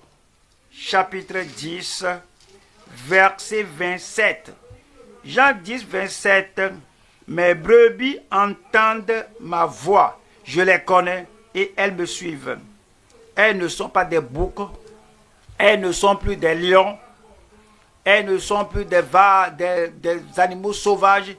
chapitre 10, verset 27. Jean 10, 27. Mes brebis entendent ma voix, je les connais et elles me suivent. Elles ne sont pas des boucs, elles ne sont plus des lions, elles ne sont plus des animaux sauvages.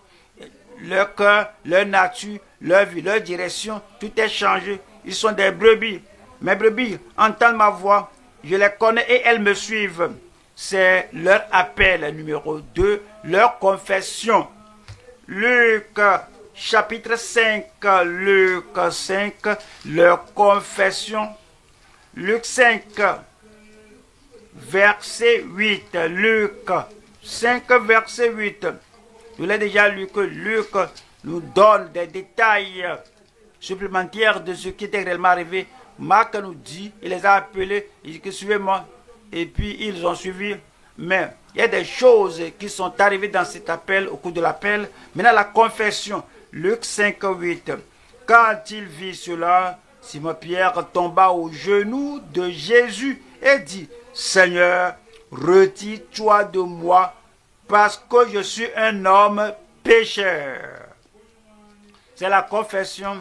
Leur cœur, leur nature, leur vie, leur direction, tout est changé. Ils sont des brebis. Mes brebis entendent ma voix, je les connais et elles me suivent. C'est leur appel numéro 2, leur confession. Luc chapitre 5, Luc 5, leur confession. Luc 5, verset 8. Luc 5, verset 8. Je l'ai déjà lu que Luc nous donne des détails supplémentaires de ce qui était réellement arrivé. Marc nous dit, il les a appelés, il dit que suivez-moi. Et puis ils ont suivi. Mais il y a des choses qui sont arrivées dans cet appel, au cours de l'appel. Maintenant la confession, Luc 5, 8. Quand il vit cela, Simon-Pierre tomba aux genoux de Jésus et dit, Seigneur, retire-toi de moi, parce que je suis un homme pécheur. C'est la confession.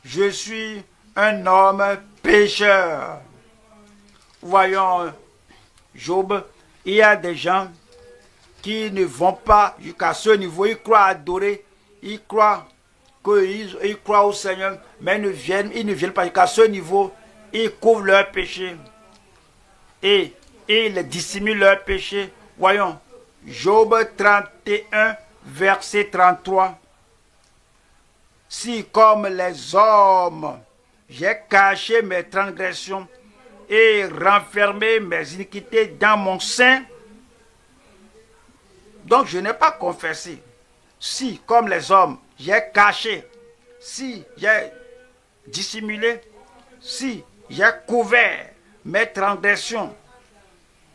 Je suis un homme pécheur. Voyons, Job, il y a des gens qui ne vont pas jusqu'à ce niveau. Ils croient adorer, ils croient qu'ils croient au Seigneur, mais ils ne viennent pas jusqu'à ce niveau. Ils couvrent leurs péchés et ils dissimulent leurs péchés. Voyons, Job 31, verset 33. Si comme les hommes, j'ai caché mes transgressions et renfermé mes iniquités dans mon sein, donc je n'ai pas confessé. Si comme les hommes, j'ai caché, si j'ai dissimulé, si j'ai couvert mes transgressions,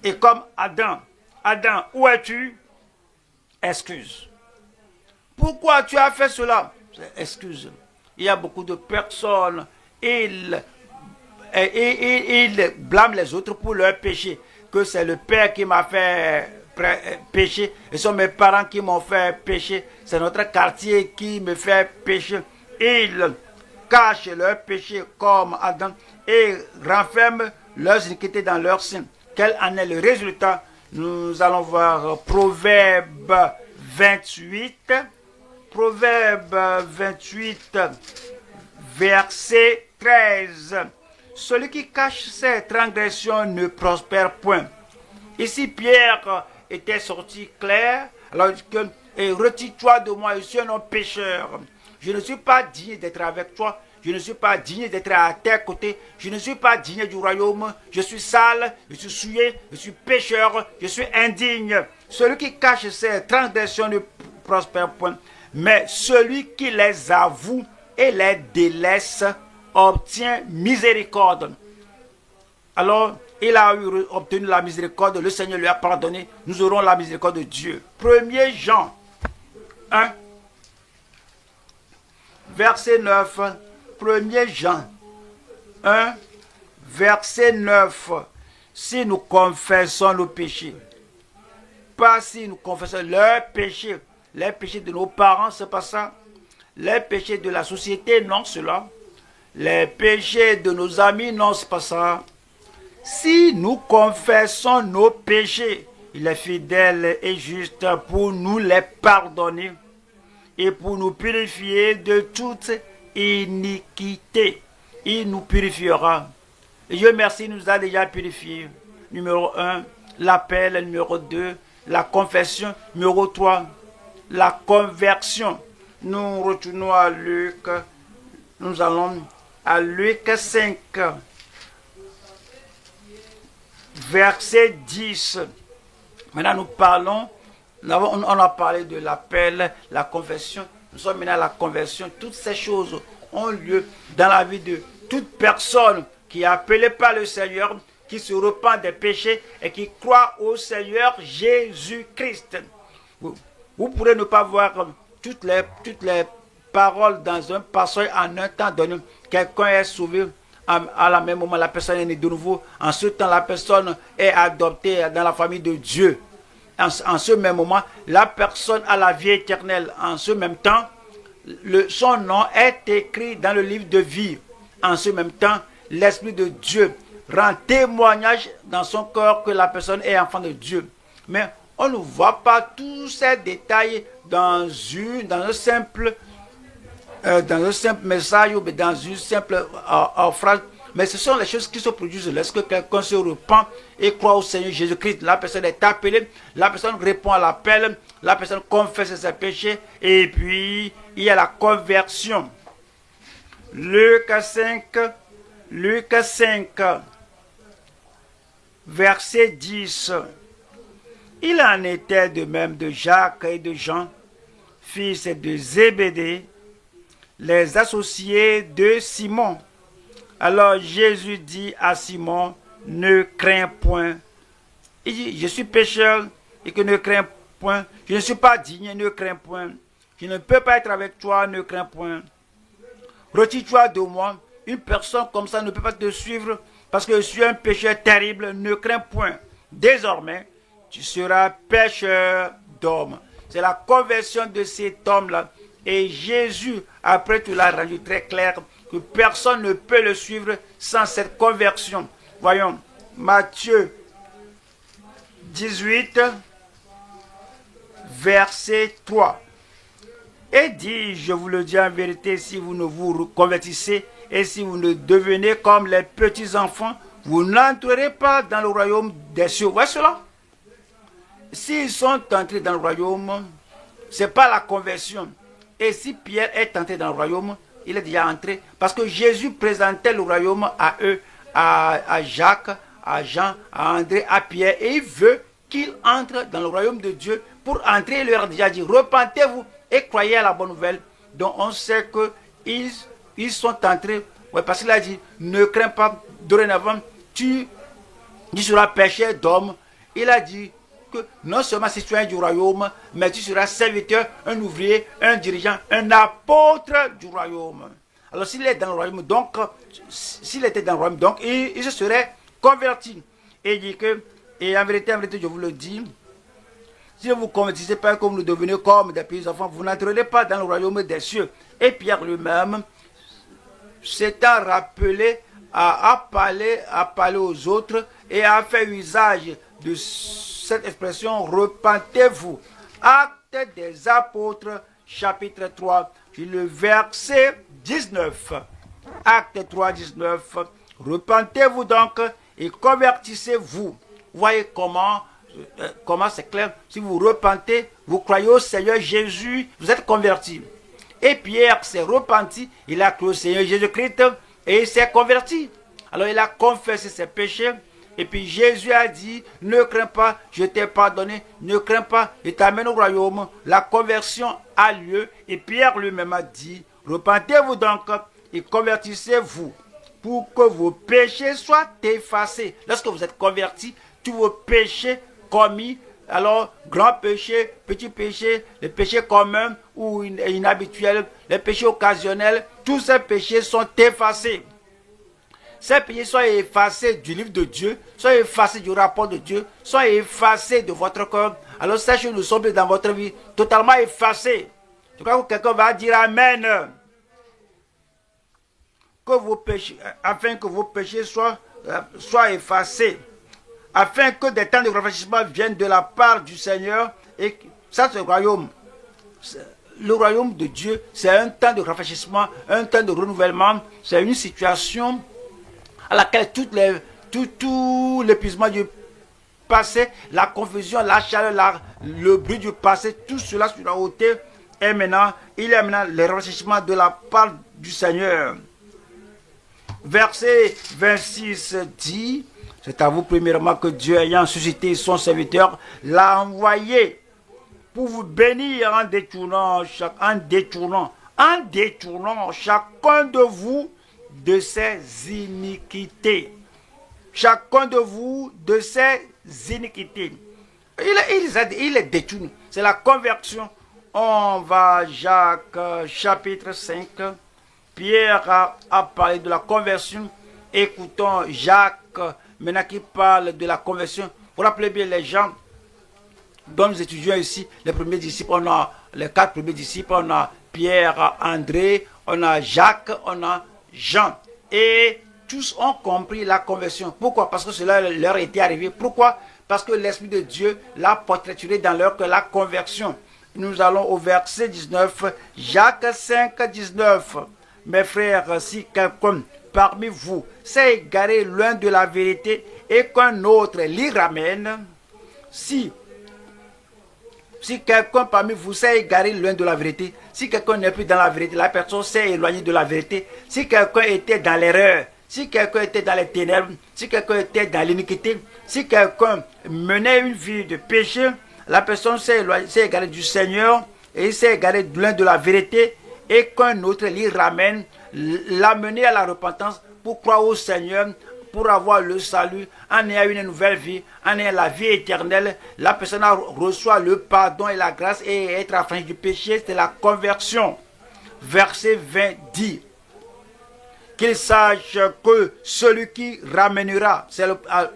et comme Adam, Adam, où es-tu? Excuse. Pourquoi tu as fait cela? Excuse. Il y a beaucoup de personnes, ils blâment les autres pour leur péché. Que c'est le père qui m'a fait pécher, et ce sont mes parents qui m'ont fait pécher, c'est notre quartier qui me fait pécher. Ils cachent leur péché comme Adam et renferment leurs iniquités dans leur sein. Quel en est le résultat? Nous allons voir Proverbe 28. Proverbe 28, verset 13. Celui qui cache ses transgressions ne prospère point. Ici, Pierre était sorti clair, alors que retire-toi de moi, je suis un homme pécheur. Je ne suis pas digne d'être avec toi. Je ne suis pas digne d'être à tes côtés. Je ne suis pas digne du royaume. Je suis sale, je suis souillé, je suis pécheur, je suis indigne. Celui qui cache ses transgressions ne prospère point. Mais celui qui les avoue et les délaisse obtient miséricorde. Alors, il a obtenu la miséricorde, le Seigneur lui a pardonné. Nous aurons la miséricorde de Dieu. 1er Jean 1, verset 9. 1er Jean 1, verset 9. Si nous confessons nos péchés, pas si nous confessons leurs péchés, les péchés de nos parents, c'est pas ça. Les péchés de la société, non, cela. Les péchés de nos amis, non, c'est pas ça. Si nous confessons nos péchés, il est fidèle et juste pour nous les pardonner et pour nous purifier de toute iniquité. Il nous purifiera. Et Dieu merci, il nous a déjà purifiés. Numéro 1, l'appel. Numéro 2, la confession. Numéro 3, la conversion. Nous retournons à Luc. Nous allons à Luc 5, verset 10. Maintenant, nous parlons, on a parlé de l'appel, la confession. Nous sommes maintenant à la conversion. Toutes ces choses ont lieu dans la vie de toute personne qui est appelée par le Seigneur qui se repent des péchés et qui croit au Seigneur Jésus-Christ. Vous pourrez ne pas voir toutes les paroles dans un passage en un temps donné. Quelqu'un est sauvé, à la même moment, la personne est née de nouveau. En ce temps, la personne est adoptée dans la famille de Dieu. En ce même moment, la personne a la vie éternelle. En ce même temps, son nom est écrit dans le livre de vie. En ce même temps, l'Esprit de Dieu rend témoignage dans son cœur que la personne est enfant de Dieu. Mais on ne voit pas tous ces détails dans un simple message ou dans une simple phrase. Mais ce sont les choses qui se produisent lorsque quelqu'un se repent et croit au Seigneur Jésus-Christ. La personne est appelée, la personne répond à l'appel, la personne confesse ses péchés et puis il y a la conversion. Luc 5, verset 10. Il en était de même de Jacques et de Jean, fils de Zébédée, les associés de Simon. Alors Jésus dit à Simon, ne crains point. Il dit, je suis pécheur et que ne crains point. Je ne suis pas digne, ne crains point. Je ne peux pas être avec toi, ne crains point. Retire-toi de moi. Une personne comme ça ne peut pas te suivre parce que je suis un pécheur terrible, ne crains point. Désormais, tu seras pécheur d'hommes. C'est la conversion de cet homme-là. Et Jésus, après tout, l'a rendu très clair que personne ne peut le suivre sans cette conversion. Voyons, Matthieu 18, verset 3. Et dit, je vous le dis en vérité, si vous ne vous convertissez et si vous ne devenez comme les petits enfants, vous n'entrerez pas dans le royaume des cieux. Vous voyez cela? S'ils sont entrés dans le royaume, ce n'est pas la conversion. Et si Pierre est entré dans le royaume, il est déjà entré. Parce que Jésus présentait le royaume à eux, à Jacques, à Jean, à André, à Pierre. Et il veut qu'ils entrent dans le royaume de Dieu. Pour entrer, il leur a déjà dit, repentez-vous et croyez à la bonne nouvelle. Donc on sait qu'ils sont entrés. Ouais, parce qu'il a dit, ne crains pas, dorénavant, tu seras pécheur d'homme. Il a dit que non seulement citoyen du royaume, mais tu seras serviteur, un ouvrier, un dirigeant, un apôtre du royaume. Alors s'il est dans le royaume, donc, s'il était dans le royaume, donc, il se serait converti. Et il dit que, et en vérité, je vous le dis, si vous ne vous convertissez pas comme vous devenez comme des petits enfants, vous n'entrerez pas dans le royaume des cieux. Et Pierre lui-même s'étant rappelé à parler aux autres et à faire usage de cette expression, repentez-vous. Actes des apôtres, chapitre 3, le verset 19. Acte 3, 19. Repentez-vous donc et convertissez-vous. Voyez comment c'est clair. Si vous repentez, vous croyez au Seigneur Jésus, vous êtes convertis. Et Pierre s'est repenti, il a cru au Seigneur Jésus-Christ et il s'est converti. Alors il a confessé ses péchés. Et puis Jésus a dit, ne crains pas, je t'ai pardonné, ne crains pas, je t'amène au royaume. La conversion a lieu. Et Pierre lui-même a dit, repentez-vous donc et convertissez-vous pour que vos péchés soient effacés. Lorsque vous êtes convertis, tous vos péchés commis, alors grand péché, petit péché, les péchés communs ou inhabituels, les péchés occasionnels, tous ces péchés sont effacés. Ces péchés sont effacés du livre de Dieu, sont effacés du rapport de Dieu, sont effacés de votre corps. Alors ces choses nous semblent dans votre vie totalement effacées. Je crois que quelqu'un va dire Amen. Que vos péchés, afin que vos péchés soient effacés. Afin que des temps de rafraîchissement viennent de la part du Seigneur. Et ça, c'est le royaume. Le royaume de Dieu, c'est un temps de rafraîchissement, un temps de renouvellement. C'est une situation à laquelle tout l'épuisement du passé, la confusion, la chaleur, le bruit du passé, tout cela sera ôté. Et maintenant, il y a maintenant le rafraîchissement de la part du Seigneur. Verset 26 dit, c'est à vous premièrement que Dieu, ayant suscité son serviteur, l'a envoyé pour vous bénir en détournant chacun de vous de ses iniquités. chacun de vous de ses iniquités. Il est détourné. C'est la conversion. On va Jacques chapitre 5. Pierre a parlé de la conversion. Écoutons Jacques maintenant qui parle de la conversion. Vous rappelez bien les gens dont nous étudions ici, les premiers disciples, on a les 4 premiers disciples, on a Pierre, André, on a Jacques, on a Jean. Et tous ont compris la conversion. Pourquoi? Parce que cela leur était arrivé. Pourquoi? Parce que l'Esprit de Dieu l'a portraituré dans leur cœur, la conversion. Nous allons au verset 19, Jacques 5, 19. Mes frères, si quelqu'un parmi vous s'est égaré loin de la vérité et qu'un autre l'y ramène, si quelqu'un parmi vous s'est égaré loin de la vérité, si quelqu'un n'est plus dans la vérité, la personne s'est éloignée de la vérité, si quelqu'un était dans l'erreur, si quelqu'un était dans les ténèbres, si quelqu'un était dans l'iniquité, si quelqu'un menait une vie de péché, la personne s'est égarée du Seigneur et il s'est égaré loin de la vérité et qu'un autre l'y ramène, l'amener à la repentance pour croire au Seigneur, pour avoir le salut, en ayant une nouvelle vie, en ayant la vie éternelle, la personne reçoit le pardon et la grâce et être affranchie du péché, c'est la conversion. Verset 20 dit qu'il sache que celui qui ramènera, c'est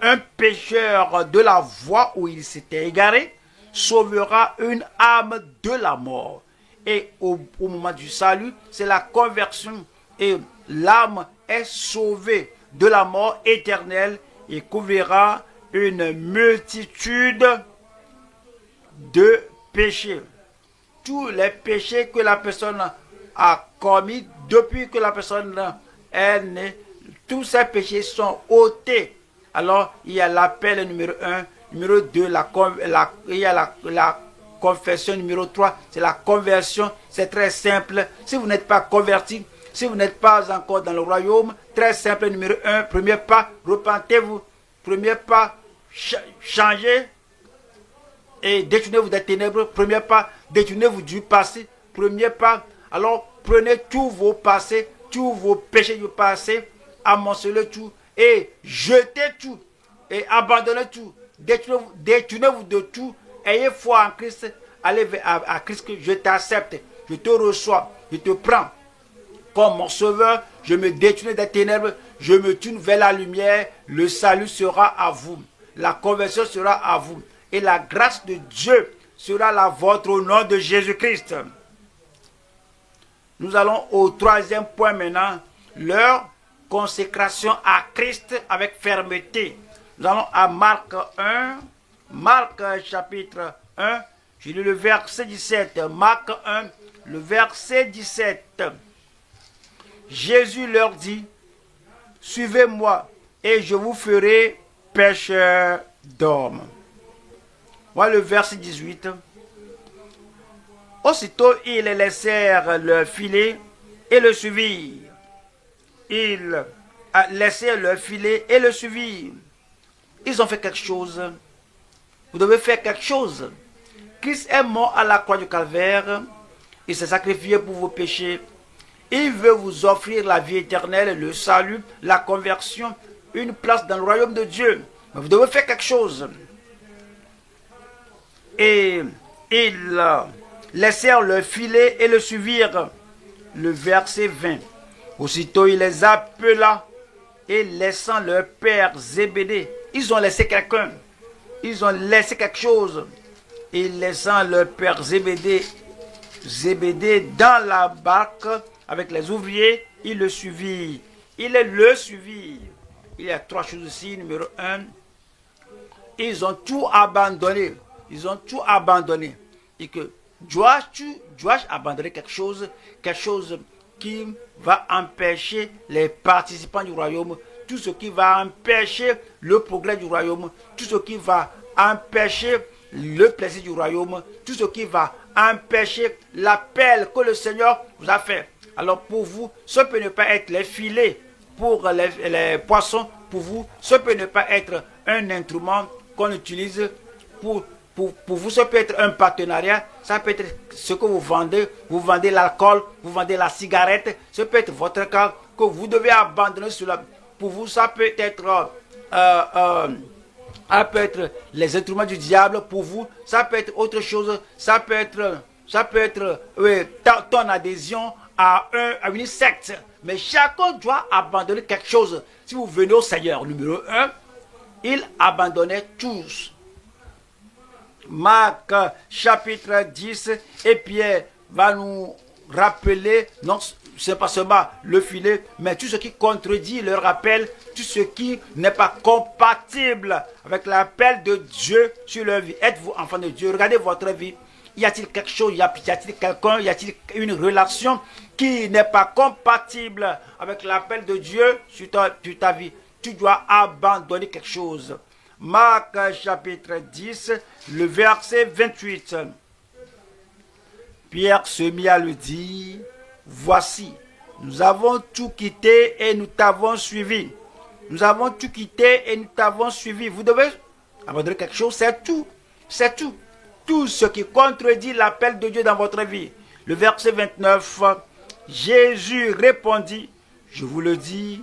un pécheur de la voie où il s'était égaré, sauvera une âme de la mort. Et au moment du salut, c'est la conversion et l'âme est sauvée de la mort éternelle et couvrira une multitude de péchés. Tous les péchés que la personne a commis depuis que la personne est née, tous ces péchés sont ôtés. Alors, il y a l'appel numéro 1, numéro 2, il y a la confession numéro 3, c'est la conversion. C'est très simple. Si vous n'êtes pas converti, si vous n'êtes pas encore dans le royaume, très simple, numéro 1, premier pas, repentez-vous. Premier pas, changez et détournez-vous des ténèbres. Premier pas, détournez-vous du passé. Premier pas, alors prenez tous vos passés, tous vos péchés du passé, amoncelez tout et jetez tout et abandonnez tout. Détournez-vous de tout. Ayez foi en Christ. Allez à Christ que je t'accepte, je te reçois, je te prends comme mon sauveur, je me détourne des ténèbres, je me tourne vers la lumière, le salut sera à vous, la conversion sera à vous, et la grâce de Dieu sera la vôtre au nom de Jésus-Christ. Nous allons au 3e point maintenant, leur consécration à Christ avec fermeté. Nous allons à Marc 1, Marc chapitre 1, je lis le verset 17, Marc 1, le verset 17. Jésus leur dit, suivez-moi et je vous ferai pêcheurs d'hommes. Voilà le verset 18. Aussitôt, ils laissèrent leur filet et le suivirent. Ils laissèrent leur filet et le suivirent. Ils ont fait quelque chose. Vous devez faire quelque chose. Christ est mort à la croix du Calvaire. Il s'est sacrifié pour vos péchés. Il veut vous offrir la vie éternelle, le salut, la conversion, une place dans le royaume de Dieu. Mais vous devez faire quelque chose. Et ils laissèrent le filet et le suivirent. Le verset 20. Aussitôt il les appela et laissant leur père Zébédée. Ils ont laissé quelqu'un. Ils ont laissé quelque chose. Et laissant leur père Zébédée dans la barque avec les ouvriers, ils le suivirent. Le suivirent. Il y a 3 choses ici. Numéro 1, ils ont tout abandonné. Ils ont tout abandonné. Et que dois-je abandonner quelque chose qui va empêcher les participants du royaume, tout ce qui va empêcher le progrès du royaume, tout ce qui va empêcher le plaisir du royaume, tout ce qui va empêcher l'appel que le Seigneur vous a fait. Alors pour vous, ce peut ne pas être les filets pour les poissons. Pour vous, ce peut ne pas être un instrument qu'on utilise pour vous, ça peut être un partenariat, ça peut être ce que vous vendez l'alcool, vous vendez la cigarette, ce peut être votre cas que vous devez abandonner cela. Pour vous, ça peut être ça peut être les instruments du diable pour vous, ça peut être autre chose, ça peut être ton adhésion à une secte. Mais chacun doit abandonner quelque chose. Si vous venez au Seigneur, numéro 1, il abandonnait tous. Marc chapitre 10, et Pierre va nous rappeler, non, c'est pas seulement le filet, mais tout ce qui contredit le rappel, tout ce qui n'est pas compatible avec l'appel de Dieu sur leur vie. Êtes-vous enfant de Dieu? Regardez votre vie. Y a-t-il quelque chose, y a-t-il quelqu'un, y a-t-il une relation qui n'est pas compatible avec l'appel de Dieu sur ta vie? Tu dois abandonner quelque chose. Marc chapitre 10, le verset 28. Pierre se mit à le dire, voici, nous avons tout quitté et nous t'avons suivi. Nous avons tout quitté et nous t'avons suivi. Vous devez abandonner quelque chose, c'est tout. C'est tout. Tout ce qui contredit l'appel de Dieu dans votre vie. Le verset 29, Jésus répondit, je vous le dis,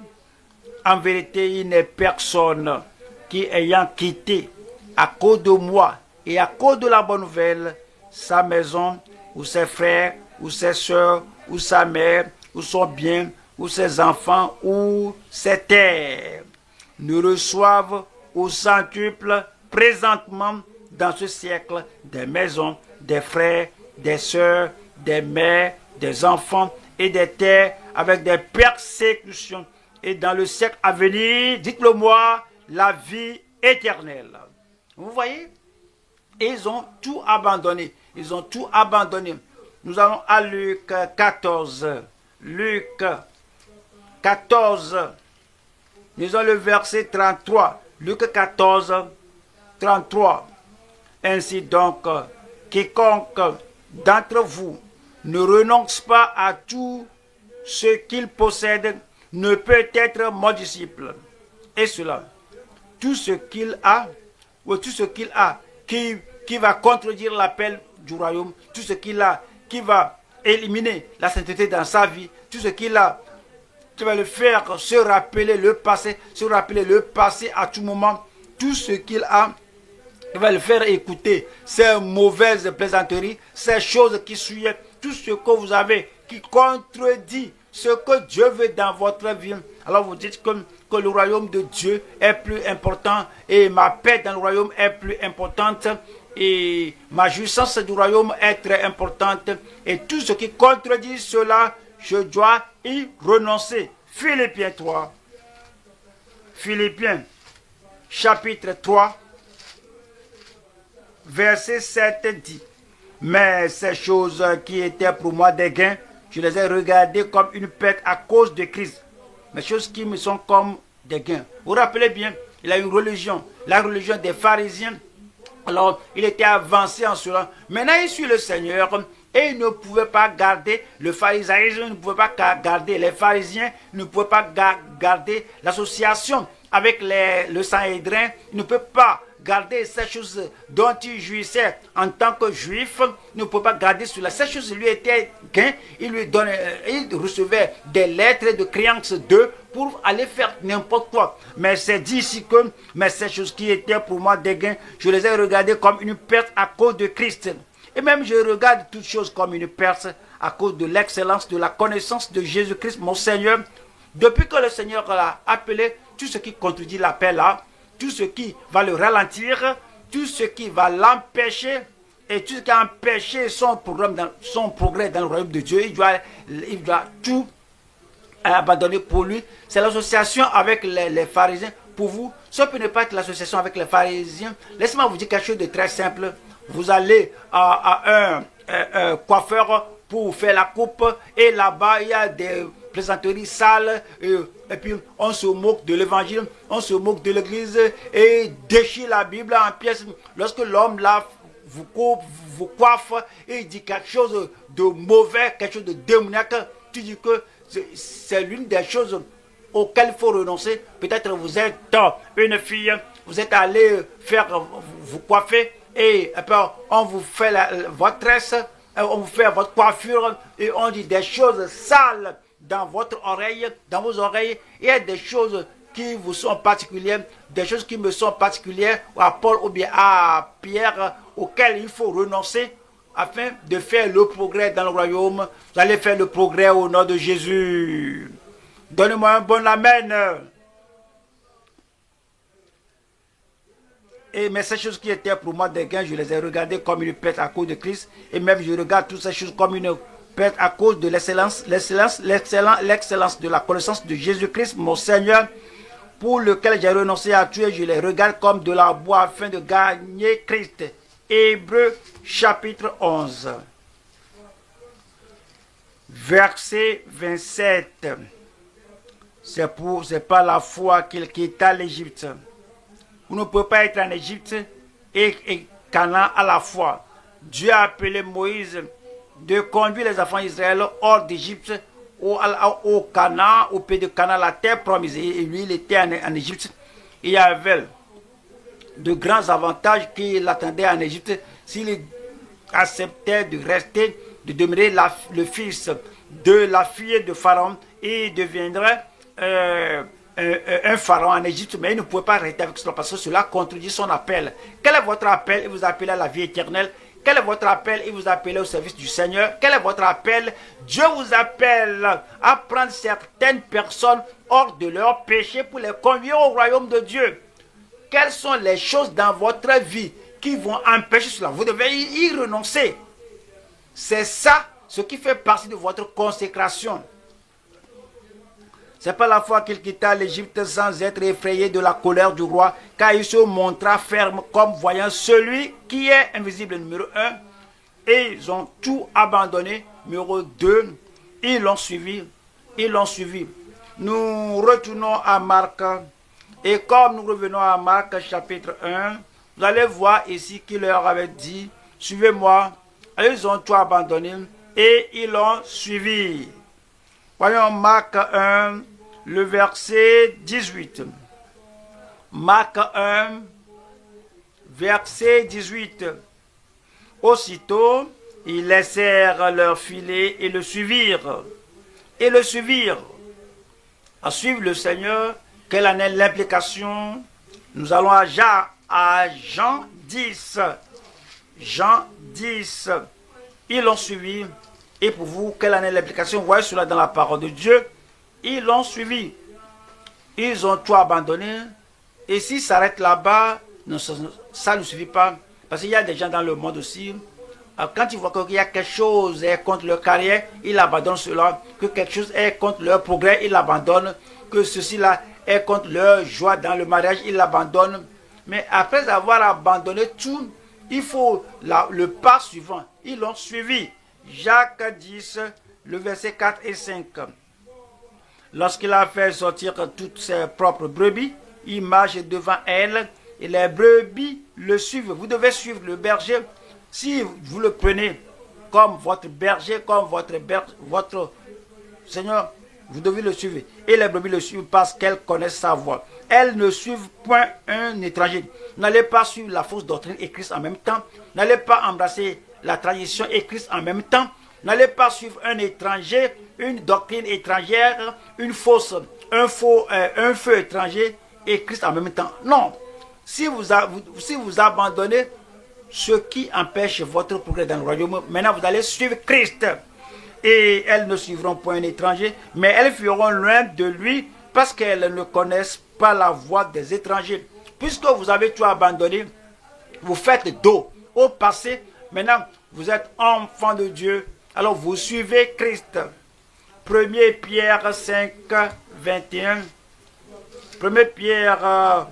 en vérité, il n'est personne qui, ayant quitté à cause de moi et à cause de la bonne nouvelle, sa maison, ou ses frères, ou ses soeurs, ou sa mère, ou son bien, ou ses enfants, ou ses terres, ne reçoivent au centuple présentement dans ce siècle des maisons, des frères, des sœurs, des mères, des enfants et des terres avec des persécutions. Et dans le siècle à venir, dites-le moi, la vie éternelle. Vous voyez? Ils ont tout abandonné. Ils ont tout abandonné. Nous allons à Luc 14. Luc 14. Nous avons le verset 33. Luc 14, 33. Ainsi donc, quiconque d'entre vous ne renonce pas à tout ce qu'il possède ne peut être mon disciple. Et cela, tout ce qu'il a, ou tout ce qu'il a qui va contredire l'appel du royaume, tout ce qu'il a qui va éliminer la sainteté dans sa vie, tout ce qu'il a qui va le faire se rappeler le passé à tout moment, tout ce qu'il a qui va le faire écouter ces mauvaises plaisanteries, ces choses qui suivent, tout ce que vous avez qui contredit ce que Dieu veut dans votre vie. Alors vous dites que le royaume de Dieu est plus important et ma paix dans le royaume est plus importante et ma jouissance du royaume est très importante et tout ce qui contredit cela, je dois y renoncer. Philippiens 3. Philippiens chapitre 3 verset 7 dit, mais ces choses qui étaient pour moi des gains, je les ai regardées comme une perte à cause de Christ. Les choses qui me sont comme des gains. Vous vous rappelez bien, il a une religion, la religion des pharisiens. Alors, il était avancé en cela. Maintenant, il suit le Seigneur et il ne pouvait pas garder le pharisaïsme, il ne pouvait pas garder les pharisiens, il ne pouvait pas garder l'association avec le Sanhédrin, il ne peut pas garder ces choses dont il jouissait en tant que juif, il ne peut pas garder cela. Ces choses lui étaient gain, il recevait des lettres de créance d'eux pour aller faire n'importe quoi. Mais c'est dit ici que mais ces choses qui étaient pour moi des gains, je les ai regardées comme une perte à cause de Christ. Et même je regarde toutes choses comme une perte à cause de l'excellence, de la connaissance de Jésus-Christ, mon Seigneur. Depuis que le Seigneur l'a appelé, tout ce qui contredit l'appel là, tout ce qui va le ralentir, tout ce qui va l'empêcher, et tout ce qui a empêché son progrès dans le royaume de Dieu, il doit tout abandonner pour lui. C'est l'association avec les pharisiens. Pour vous, ce peut ne pas être l'association avec les pharisiens. Laissez-moi vous dire quelque chose de très simple. Vous allez à un coiffeur pour faire la coupe, et là-bas, il y a des plaisanteries sales, et puis on se moque de l'évangile, on se moque de l'église, et déchire la Bible en pièces. Lorsque l'homme là vous coupe, vous coiffe, et il dit quelque chose de mauvais, quelque chose de démoniaque, tu dis que c'est l'une des choses auxquelles il faut renoncer. Peut-être vous êtes une fille, vous êtes allé faire vous coiffer, et puis on vous fait votre tresse, on vous fait votre coiffure, et on dit des choses sales dans votre oreille, dans vos oreilles. Il y a des choses qui vous sont particulières, des choses qui me sont particulières à Paul ou bien à Pierre, auxquelles il faut renoncer afin de faire le progrès dans le royaume. Vous allez faire le progrès au nom de Jésus. Donnez-moi un bon amen. Mais ces choses qui étaient pour moi des gains, je les ai regardées comme une perte à cause de Christ. Et même je regarde toutes ces choses comme une perte à cause de l'excellence de la connaissance de Jésus-Christ, mon Seigneur, pour lequel j'ai renoncé à tuer. Je les regarde comme de la boîte afin de gagner Christ. Hébreux chapitre 11. Verset 27. C'est par la foi qu'il quitta l'Égypte. Vous ne pouvez pas être en Égypte et Canaan à la fois. Dieu a appelé Moïse de conduire les enfants d'Israël hors d'Égypte, au Canaan, au pays de Canaan, la terre promise. Et lui, il était en Égypte. Il y avait de grands avantages qui l'attendaient en Égypte s'il acceptait de rester, de demeurer le fils de la fille de Pharaon. Et il deviendrait un pharaon en Égypte, mais il ne pouvait pas rester avec cela parce que cela contredit son appel. Quel est votre appel? Il vous appelle à la vie éternelle. Quel est votre appel? Il vous appelle au service du Seigneur. Quel est votre appel? Dieu vous appelle à prendre certaines personnes hors de leur péché pour les conduire au royaume de Dieu. Quelles sont les choses dans votre vie qui vont empêcher cela? Vous devez y renoncer. C'est ça ce qui fait partie de votre consécration. C'est pas la fois qu'il quitta l'Égypte sans être effrayé de la colère du roi, car il se montra ferme comme voyant celui qui est invisible, numéro 1. Et ils ont tout abandonné, numéro 2. Ils l'ont suivi. Nous retournons à Marc. Et comme nous revenons à Marc chapitre 1, vous allez voir ici qu'il leur avait dit, suivez-moi. Ils ont tout abandonné et ils l'ont suivi. Voyons Marc 1, le verset 18. Marc 1, verset 18. Aussitôt, ils laissèrent leur filet et le suivirent. À suivre le Seigneur, quelle en est l'implication? Nous allons à Jean 10. Jean 10. Ils l'ont suivi. Et pour vous, quelle en est l'implication? Vous voyez cela dans la parole de Dieu. Ils l'ont suivi. Ils ont tout abandonné. Et s'ils s'arrêtent là-bas, ça ne suffit pas. Parce qu'il y a des gens dans le monde aussi. Quand ils voient qu'il y a quelque chose est contre leur carrière, ils abandonnent cela. Que quelque chose est contre leur progrès, ils l'abandonnent. Que ceci-là est contre leur joie dans le mariage, ils l'abandonnent. Mais après avoir abandonné tout, il faut le pas suivant. Ils l'ont suivi. Jacques 10, le verset 4 et 5. Lorsqu'il a fait sortir toutes ses propres brebis, il marche devant elles et les brebis le suivent. Vous devez suivre le berger. Si vous le prenez comme votre berger, comme votre Seigneur, vous devez le suivre. Et les brebis le suivent parce qu'elles connaissent sa voix. Elles ne suivent point un étranger. N'allez pas suivre la fausse doctrine et Christ en même temps. N'allez pas embrasser la tradition et Christ en même temps. N'allez pas suivre un étranger, une doctrine étrangère, un feu étranger et Christ en même temps. Non. Si vous abandonnez ce qui empêche votre progrès dans le royaume, maintenant vous allez suivre Christ. Et elles ne suivront point un étranger, mais elles fuiront loin de lui parce qu'elles ne connaissent pas la voie des étrangers. Puisque vous avez tout abandonné, vous faites dos au passé. Maintenant, vous êtes enfant de Dieu. Alors, vous suivez Christ. 1 Pierre 5, 21. 1 Pierre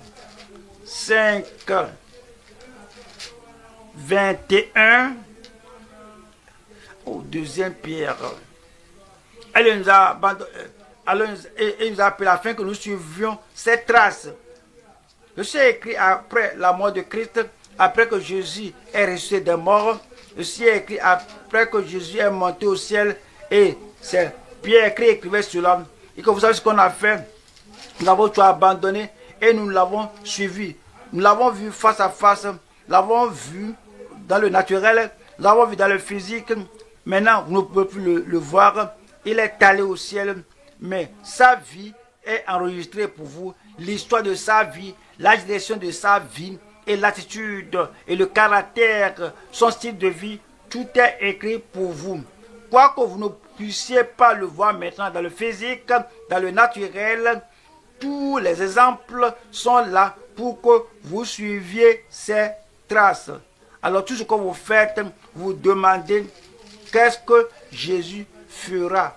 5, 21. Au 2 Pierre. Elle nous a abandonné. Alors, il nous a appelé afin que nous suivions cette trace. Ceci est écrit après la mort de Christ, après que Jésus est ressuscité des morts. Ceci est écrit après que Jésus est monté au ciel. Et c'est Pierre qui écrivait cela. Et que vous savez ce qu'on a fait. Nous avons tout abandonné et nous l'avons suivi. Nous l'avons vu face à face. Nous l'avons vu dans le naturel. Nous l'avons vu dans le physique. Maintenant, vous ne pouvez plus le voir. Il est allé au ciel. Mais sa vie est enregistrée pour vous. l'histoire de sa vie, la direction de sa vie, et l'attitude, et le caractère, son style de vie, tout est écrit pour vous. Quoique vous ne puissiez pas le voir maintenant dans le physique, dans le naturel, tous les exemples sont là pour que vous suiviez ces traces. Alors tout ce que vous faites, vous demandez qu'est-ce que Jésus fera.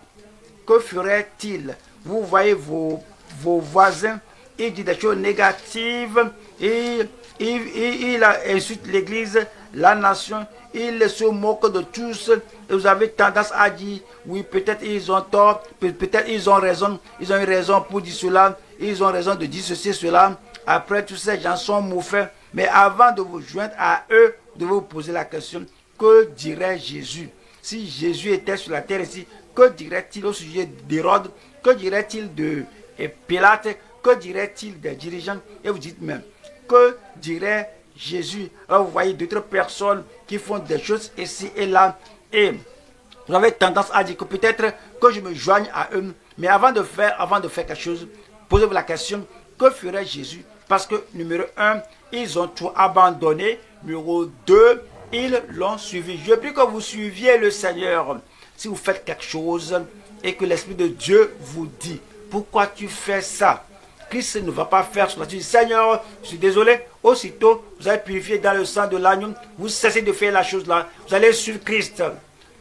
Que ferait-il? Vous voyez vos voisins, ils disent des choses négatives, et il insulte l'Église, la nation, il se moque de tous. Et vous avez tendance à dire, oui, peut-être ils ont tort, peut-être ils ont raison, ils ont eu raison pour dire cela, ils ont raison de dire ceci, cela. Après, tous ces gens sont mauvais. Mais avant de vous joindre à eux, vous devez vous poser la question, que dirait Jésus? Si Jésus était sur la terre ici, que dirait-il au sujet d'Hérode? Que dirait-il de Pilate? Que dirait-il des dirigeants? Et vous dites même, que dirait Jésus? Alors vous voyez d'autres personnes qui font des choses ici et là, et vous avez tendance à dire que peut-être que je me joigne à eux. Mais avant de faire quelque chose, posez-vous la question, que ferait Jésus? Parce que numéro 1, ils ont tout abandonné. Numéro 2, ils l'ont suivi. Je prie que vous suiviez le Seigneur. Si vous faites quelque chose et que l'Esprit de Dieu vous dit, pourquoi tu fais ça? Christ ne va pas faire cela. Tu dis, Seigneur, je suis désolé. Aussitôt, vous allez purifier dans le sang de l'agneau. Vous cessez de faire la chose là. Vous allez suivre Christ.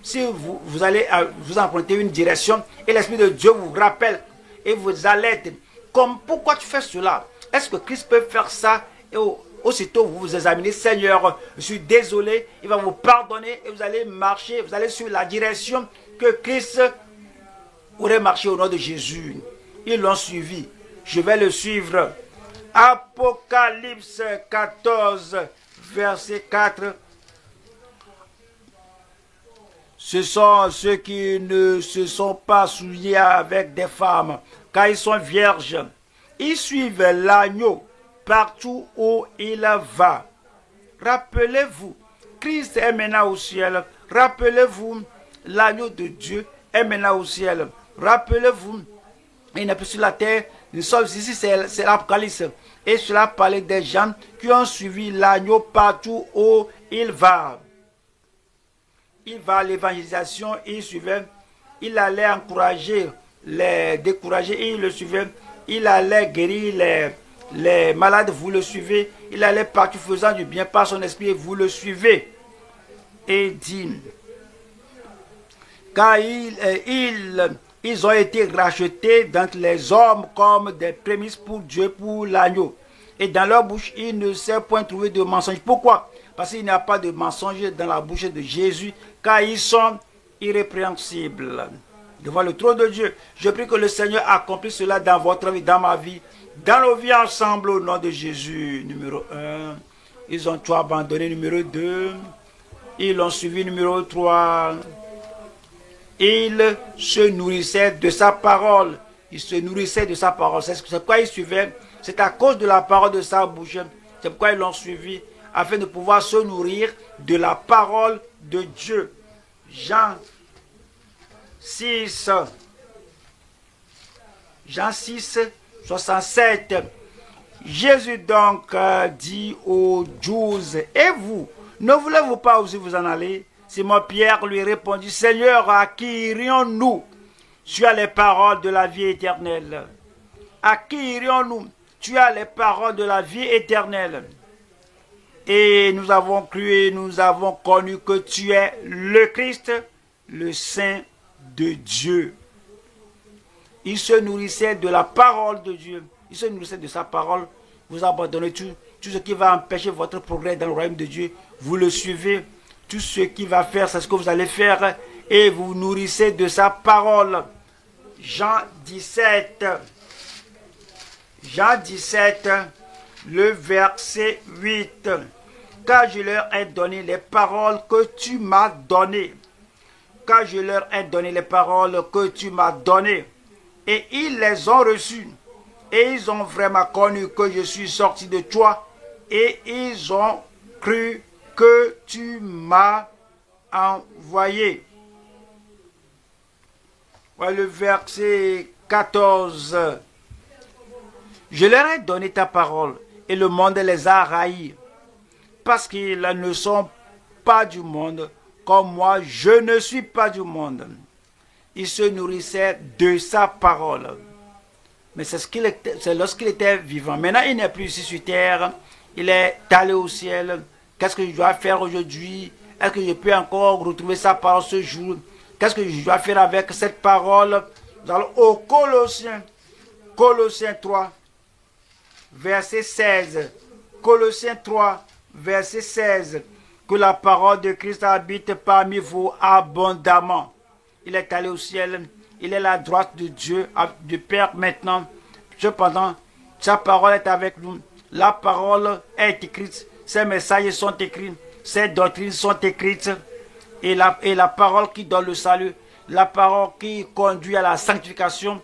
Si vous allez vous emprunter une direction et l'Esprit de Dieu vous rappelle et vous alerte, comme pourquoi tu fais cela? Est-ce que Christ peut faire ça? Et aussitôt vous vous examinez, Seigneur, je suis désolé, il va vous pardonner et vous allez marcher, vous allez suivre la direction que Christ aurait marché au nom de Jésus. Ils l'ont suivi. Je vais le suivre. Apocalypse 14, verset 4. Ce sont ceux qui ne se sont pas souillés avec des femmes, car ils sont vierges. Ils suivent l'agneau partout où il va. Rappelez-vous, Christ est maintenant au ciel. Rappelez-vous, l'agneau de Dieu est maintenant au ciel. Rappelez-vous, il n'est plus sur la terre. Nous sommes ici, c'est l'Apocalypse. Et cela parlait des gens qui ont suivi l'agneau partout où il va. Il va à l'évangélisation, il suivait. Il allait encourager, les décourager, et il le suivait. Il allait guérir les malades, vous le suivez. Il allait partout faisant du bien par son esprit, vous le suivez. Et dit, car ils ont été rachetés d'entre les hommes comme des prémices pour Dieu, pour l'agneau. Et dans leur bouche, il ne s'est point trouvé de mensonge. Pourquoi? Parce qu'il n'y a pas de mensonge dans la bouche de Jésus, car ils sont irrépréhensibles devant le trône de Dieu. Je prie que le Seigneur accomplisse cela dans votre vie, dans ma vie, dans nos vies ensemble au nom de Jésus. Numéro 1, ils ont tout abandonné. Numéro 2, ils l'ont suivi. Numéro 3, ils se nourrissaient de sa parole. Ils se nourrissaient de sa parole. C'est pourquoi ils suivaient. C'est à cause de la parole de sa bouche. C'est pourquoi ils l'ont suivi, afin de pouvoir se nourrir de la parole de Dieu. Jean 6, 67. Jésus donc dit aux 12, et vous, ne voulez-vous pas aussi vous en aller? Simon Pierre lui répondit, Seigneur, à qui irions-nous? Tu as les paroles de la vie éternelle. À qui irions-nous? Tu as les paroles de la vie éternelle. Et nous avons cru et nous avons connu que tu es le Christ, le Saint de Dieu. Il se nourrissait de la parole de Dieu. Il se nourrissait de sa parole. Vous abandonnez tout ce qui va empêcher votre progrès dans le royaume de Dieu. Vous le suivez. Tout ce qu'il va faire, c'est ce que vous allez faire. Et vous vous nourrissez de sa parole. Jean 17. Jean 17, le verset 8. Car je leur ai donné les paroles que tu m'as données. Car je leur ai donné les paroles que tu m'as données. Et ils les ont reçues. Et ils ont vraiment connu que je suis sorti de toi. Et ils ont cru que tu m'as envoyé. Voilà le verset 14. Je leur ai donné ta parole et le monde les a haïs parce qu'ils ne sont pas du monde comme moi je ne suis pas du monde. Il se nourrissait de sa parole. Mais c'est lorsqu'il était vivant. Maintenant, il n'est plus ici sur terre. Il est allé au ciel. Qu'est-ce que je dois faire aujourd'hui? Est-ce que je peux encore retrouver sa parole ce jour? Qu'est-ce que je dois faire avec cette parole? Nous allons au Colossiens. Colossiens 3, verset 16. Colossiens 3, verset 16. Que la parole de Christ habite parmi vous abondamment. Il est allé au ciel. Il est à la droite de Dieu, du Père maintenant. Cependant, sa parole est avec nous. La parole est écrite. Ses messages sont écrits. Ses doctrines sont écrites. Et la parole qui donne le salut. La parole qui conduit à la sanctification.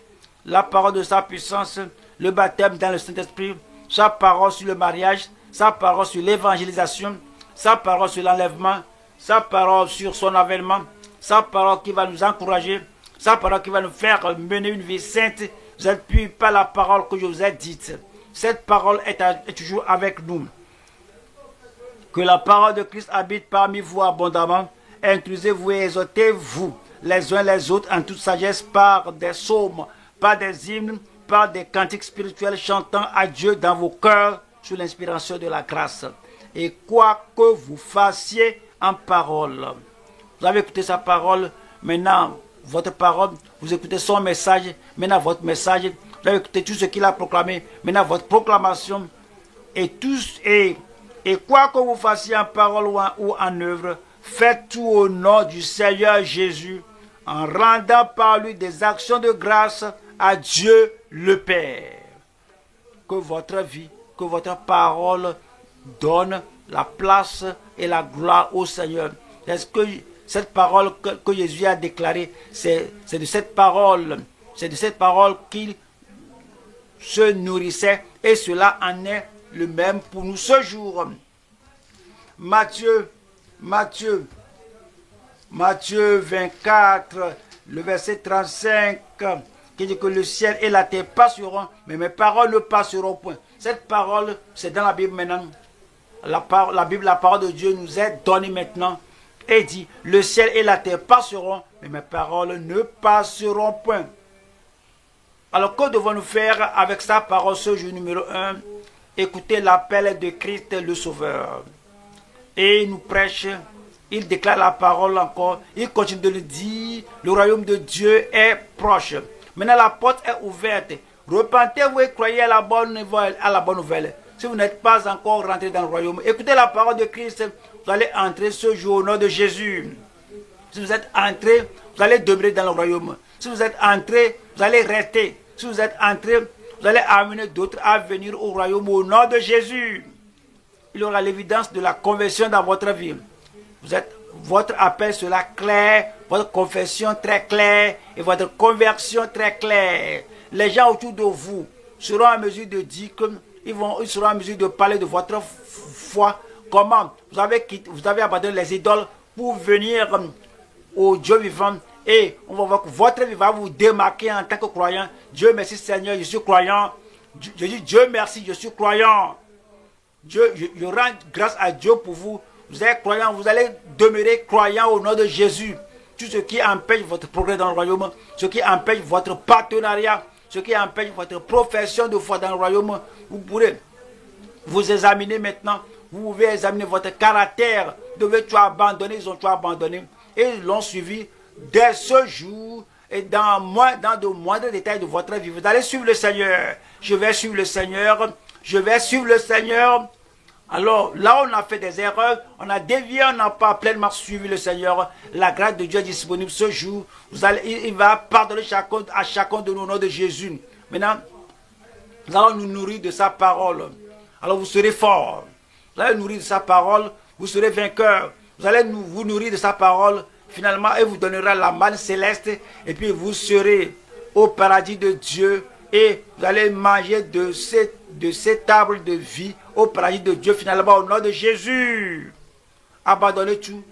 La parole de sa puissance. Le baptême dans le Saint-Esprit. Sa parole sur le mariage. Sa parole sur l'évangélisation. Sa parole sur l'enlèvement. Sa parole sur son avènement. Sa parole qui va nous encourager. Sa parole qui va nous faire mener une vie sainte. Vous êtes plus par la parole que je vous ai dite. Cette parole est toujours avec nous. Que la parole de Christ habite parmi vous abondamment. Instruisez-vous et exhortez-vous les uns les autres en toute sagesse par des psaumes, par des hymnes, par des cantiques spirituels chantant à Dieu dans vos cœurs sous l'inspiration de la grâce. Et quoi que vous fassiez en parole. Vous avez écouté sa parole, maintenant votre parole, vous écoutez son message, maintenant votre message, vous avez écouté tout ce qu'il a proclamé, maintenant votre proclamation, et quoi que vous fassiez en parole ou en œuvre, faites tout au nom du Seigneur Jésus, en rendant par lui des actions de grâce à Dieu le Père. Que votre vie, que votre parole donne la place et la gloire au Seigneur. Est-ce que cette parole que Jésus a déclarée, c'est de cette parole qu'il se nourrissait, et cela en est le même pour nous ce jour. Matthieu 24, le verset 35, qui dit que le ciel et la terre passeront, mais mes paroles ne passeront point. Cette parole, c'est dans la Bible maintenant. La parole de Dieu nous est donnée maintenant. Et dit, le ciel et la terre passeront, mais mes paroles ne passeront point. Alors que devons-nous faire avec sa parole ce jour numéro 1? Écoutez l'appel de Christ le Sauveur. Et il nous prêche, il déclare la parole encore, il continue de le dire, le royaume de Dieu est proche. Maintenant la porte est ouverte. Repentez-vous et croyez à la bonne nouvelle. Si vous n'êtes pas encore rentré dans le royaume, écoutez la parole de Christ. Vous allez entrer ce jour au nom de Jésus. Si vous êtes entré, vous allez demeurer dans le royaume. Si vous êtes entré, vous allez rester. Si vous êtes entré, vous allez amener d'autres à venir au royaume au nom de Jésus. Il y aura l'évidence de la conversion dans votre vie. Votre appel sera clair, votre confession très claire et votre conversion très claire. Les gens autour de vous seront en mesure de dire ils seront en mesure de parler de votre foi. Comment vous avez abandonné les idoles pour venir au Dieu vivant, et on va voir que votre vie va vous démarquer en tant que croyant. Dieu merci Seigneur, je suis croyant. Je dis Dieu merci, je suis croyant. Je rends grâce à Dieu pour vous. Vous êtes croyant, vous allez demeurer croyant au nom de Jésus. Tout ce qui empêche votre progrès dans le royaume, ce qui empêche votre partenariat, ce qui empêche votre profession de foi dans le royaume, vous pourrez vous examiner maintenant. Vous pouvez examiner votre caractère. Devez-tu abandonner? Ils ont tout abandonné. Et ils l'ont suivi dès ce jour. Et dans de moindres détails de votre vie. Vous allez suivre le Seigneur. Je vais suivre le Seigneur. Je vais suivre le Seigneur. Alors, là, on a fait des erreurs. On a dévié. On n'a pas pleinement suivi le Seigneur. La grâce de Dieu est disponible ce jour. Il va pardonner à chacun de nous au nom de Jésus. Maintenant, nous allons nous nourrir de sa parole. Alors, vous serez forts. Vous allez nourrir de sa parole, vous serez vainqueurs. Vous allez vous nourrir de sa parole, finalement, et vous donnera la manne céleste. Et puis vous serez au paradis de Dieu. Et vous allez manger de cette arbre de vie au paradis de Dieu, finalement, au nom de Jésus. Abandonnez tout,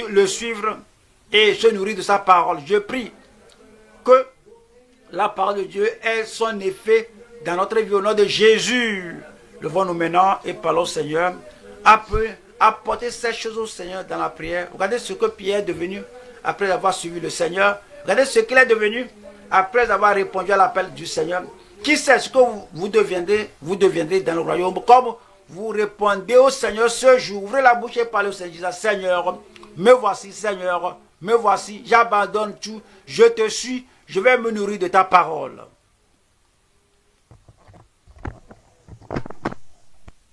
le suivre et se nourrir de sa parole. Je prie que la parole de Dieu ait son effet dans notre vie au nom de Jésus. Levons-nous maintenant et parlons au Seigneur. Apportez ces choses au Seigneur dans la prière. Regardez ce que Pierre est devenu après avoir suivi le Seigneur. Regardez ce qu'il est devenu après avoir répondu à l'appel du Seigneur. Qui sait ce que vous deviendrez dans le royaume, comme vous répondez au Seigneur ce jour. Ouvrez la bouche et parlez au Seigneur, disant, Seigneur, me voici, Seigneur, me voici, j'abandonne tout, je te suis, je vais me nourrir de ta parole.